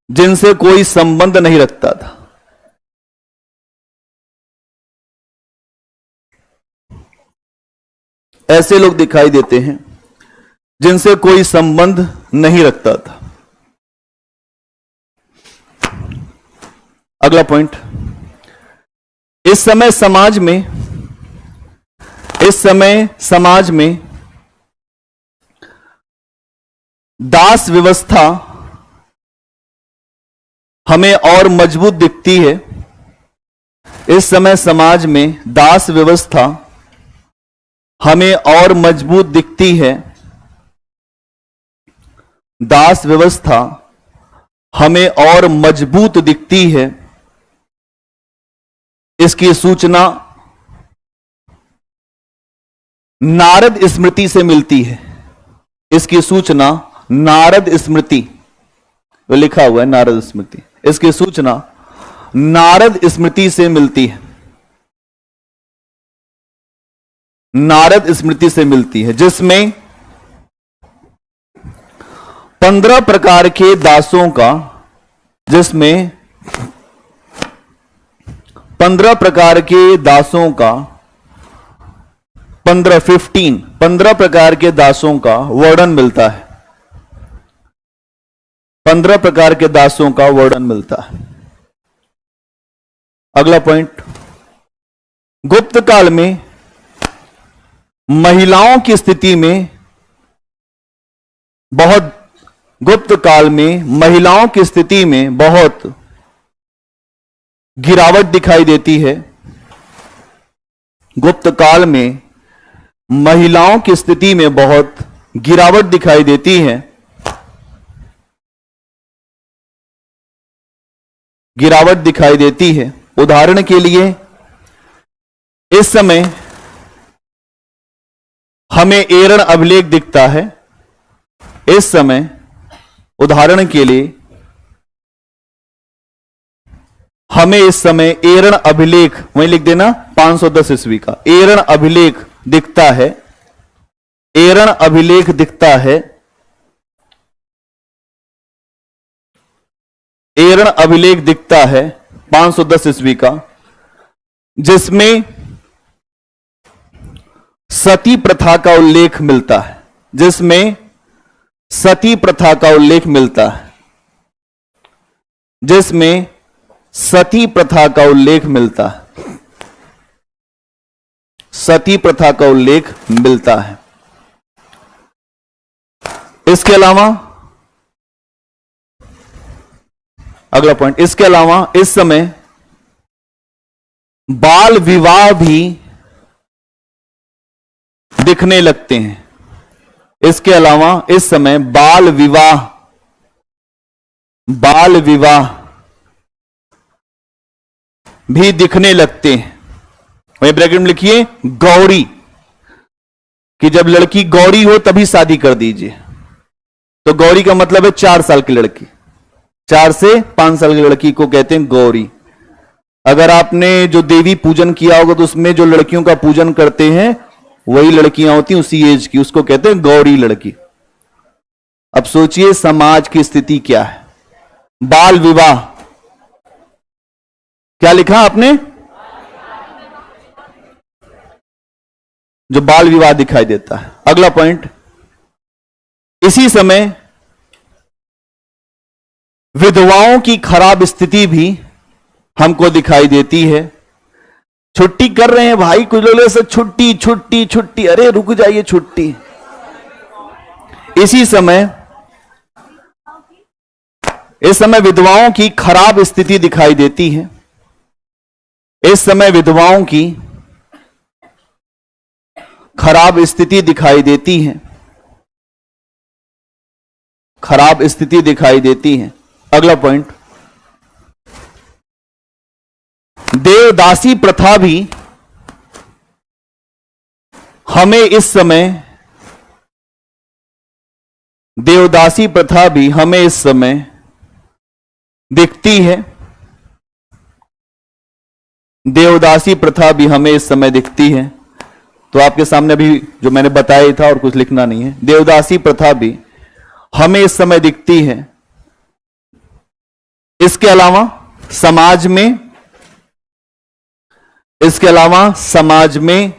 जिनसे कोई संबंध नहीं रखता था। ऐसे लोग दिखाई देते हैं जिनसे कोई संबंध नहीं रखता था। अगला पॉइंट, इस समय समाज में दास व्यवस्था हमें और मजबूत दिखती है। इस समय समाज में दास व्यवस्था हमें और मजबूत दिखती है। दास व्यवस्था हमें और मजबूत दिखती है। इसकी सूचना नारद स्मृति से मिलती है। इसकी सूचना नारद स्मृति, वो लिखा हुआ है नारद स्मृति, इसकी सूचना नारद स्मृति से मिलती है। नारद स्मृति से मिलती है, जिसमें 15 प्रकार के दासों का, जिसमें 15 प्रकार के दासों का 15 प्रकार के दासों का वर्णन मिलता है। 15 प्रकार के दासों का वर्णन मिलता है। अगला पॉइंट, गुप्त काल में महिलाओं की स्थिति में बहुत, गुप्त काल में महिलाओं की स्थिति में बहुत गिरावट दिखाई देती है। गुप्त काल में महिलाओं की स्थिति में बहुत गिरावट दिखाई देती है। गिरावट दिखाई देती है। उदाहरण के लिए, इस समय हमें एरण अभिलेख दिखता है। इस समय, उदाहरण के लिए, हमें इस समय एरण अभिलेख, वहीं लिख देना 510 ईस्वी का एरण अभिलेख दिखता है, एरण अभिलेख दिखता है, एरण अभिलेख दिखता है 510 ईस्वी का, जिसमें सती प्रथा का उल्लेख मिलता है, जिसमें सती प्रथा का उल्लेख मिलता है, जिसमें सती प्रथा का उल्लेख मिलता है, सती प्रथा का उल्लेख मिलता है। इसके अलावा अगला पॉइंट, इसके अलावा इस समय बाल विवाह भी दिखने लगते हैं। इसके अलावा इस समय बाल विवाह भी दिखने लगते हैं। वही ब्रैकेट में लिखिए गौरी, कि जब लड़की गौरी हो तभी शादी कर दीजिए। तो गौरी का मतलब है 4 साल की लड़की, 4 से 5 साल की लड़की को कहते हैं गौरी। अगर आपने जो देवी पूजन किया होगा तो उसमें जो लड़कियों का पूजन करते हैं वही लड़कियां होती हैं उसी एज की, उसको कहते हैं गौरी लड़की। अब सोचिए समाज की स्थिति क्या है। बाल विवाह, क्या लिखा आपने? जो बाल विवाह दिखाई देता है। अगला पॉइंट, इसी समय विधवाओं की खराब स्थिति भी हमको दिखाई देती है। छुट्टी कर रहे हैं भाई कुछ लोग से, छुट्टी छुट्टी छुट्टी, अरे रुक जाइए छुट्टी। इसी समय इस समय विधवाओं की खराब स्थिति दिखाई देती है। इस समय विधवाओं की खराब स्थिति दिखाई देती है, खराब स्थिति दिखाई देती है। अगला पॉइंट, देवदासी प्रथा भी हमें इस समय, देवदासी प्रथा भी हमें इस समय दिखती है। देवदासी प्रथा भी हमें इस समय दिखती है। तो आपके सामने अभी जो मैंने बताया था और कुछ लिखना नहीं है। देवदासी प्रथा भी हमें इस समय दिखती है। इसके अलावा समाज में, इसके अलावा समाज में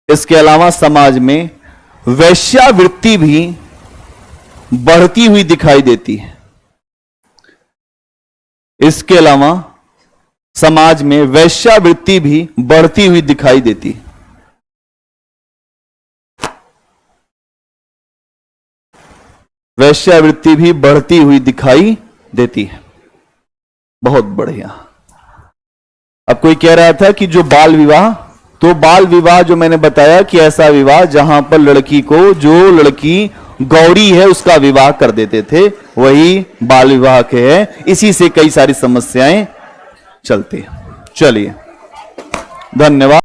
इसके अलावा समाज में वेश्यावृत्ति भी बढ़ती हुई दिखाई देती है। इसके अलावा समाज में वेश्यावृत्ति भी बढ़ती हुई दिखाई देती है। वेश्यावृत्ति भी बढ़ती हुई दिखाई देती है। बहुत बढ़िया। अब कोई कह रहा था कि जो बाल विवाह, तो बाल विवाह जो मैंने बताया कि ऐसा विवाह जहां पर लड़की को, जो लड़की गौरी है उसका विवाह कर देते थे, वही बाल विवाह के है। इसी से कई सारी समस्याएं चलती हैं। चलिए, धन्यवाद।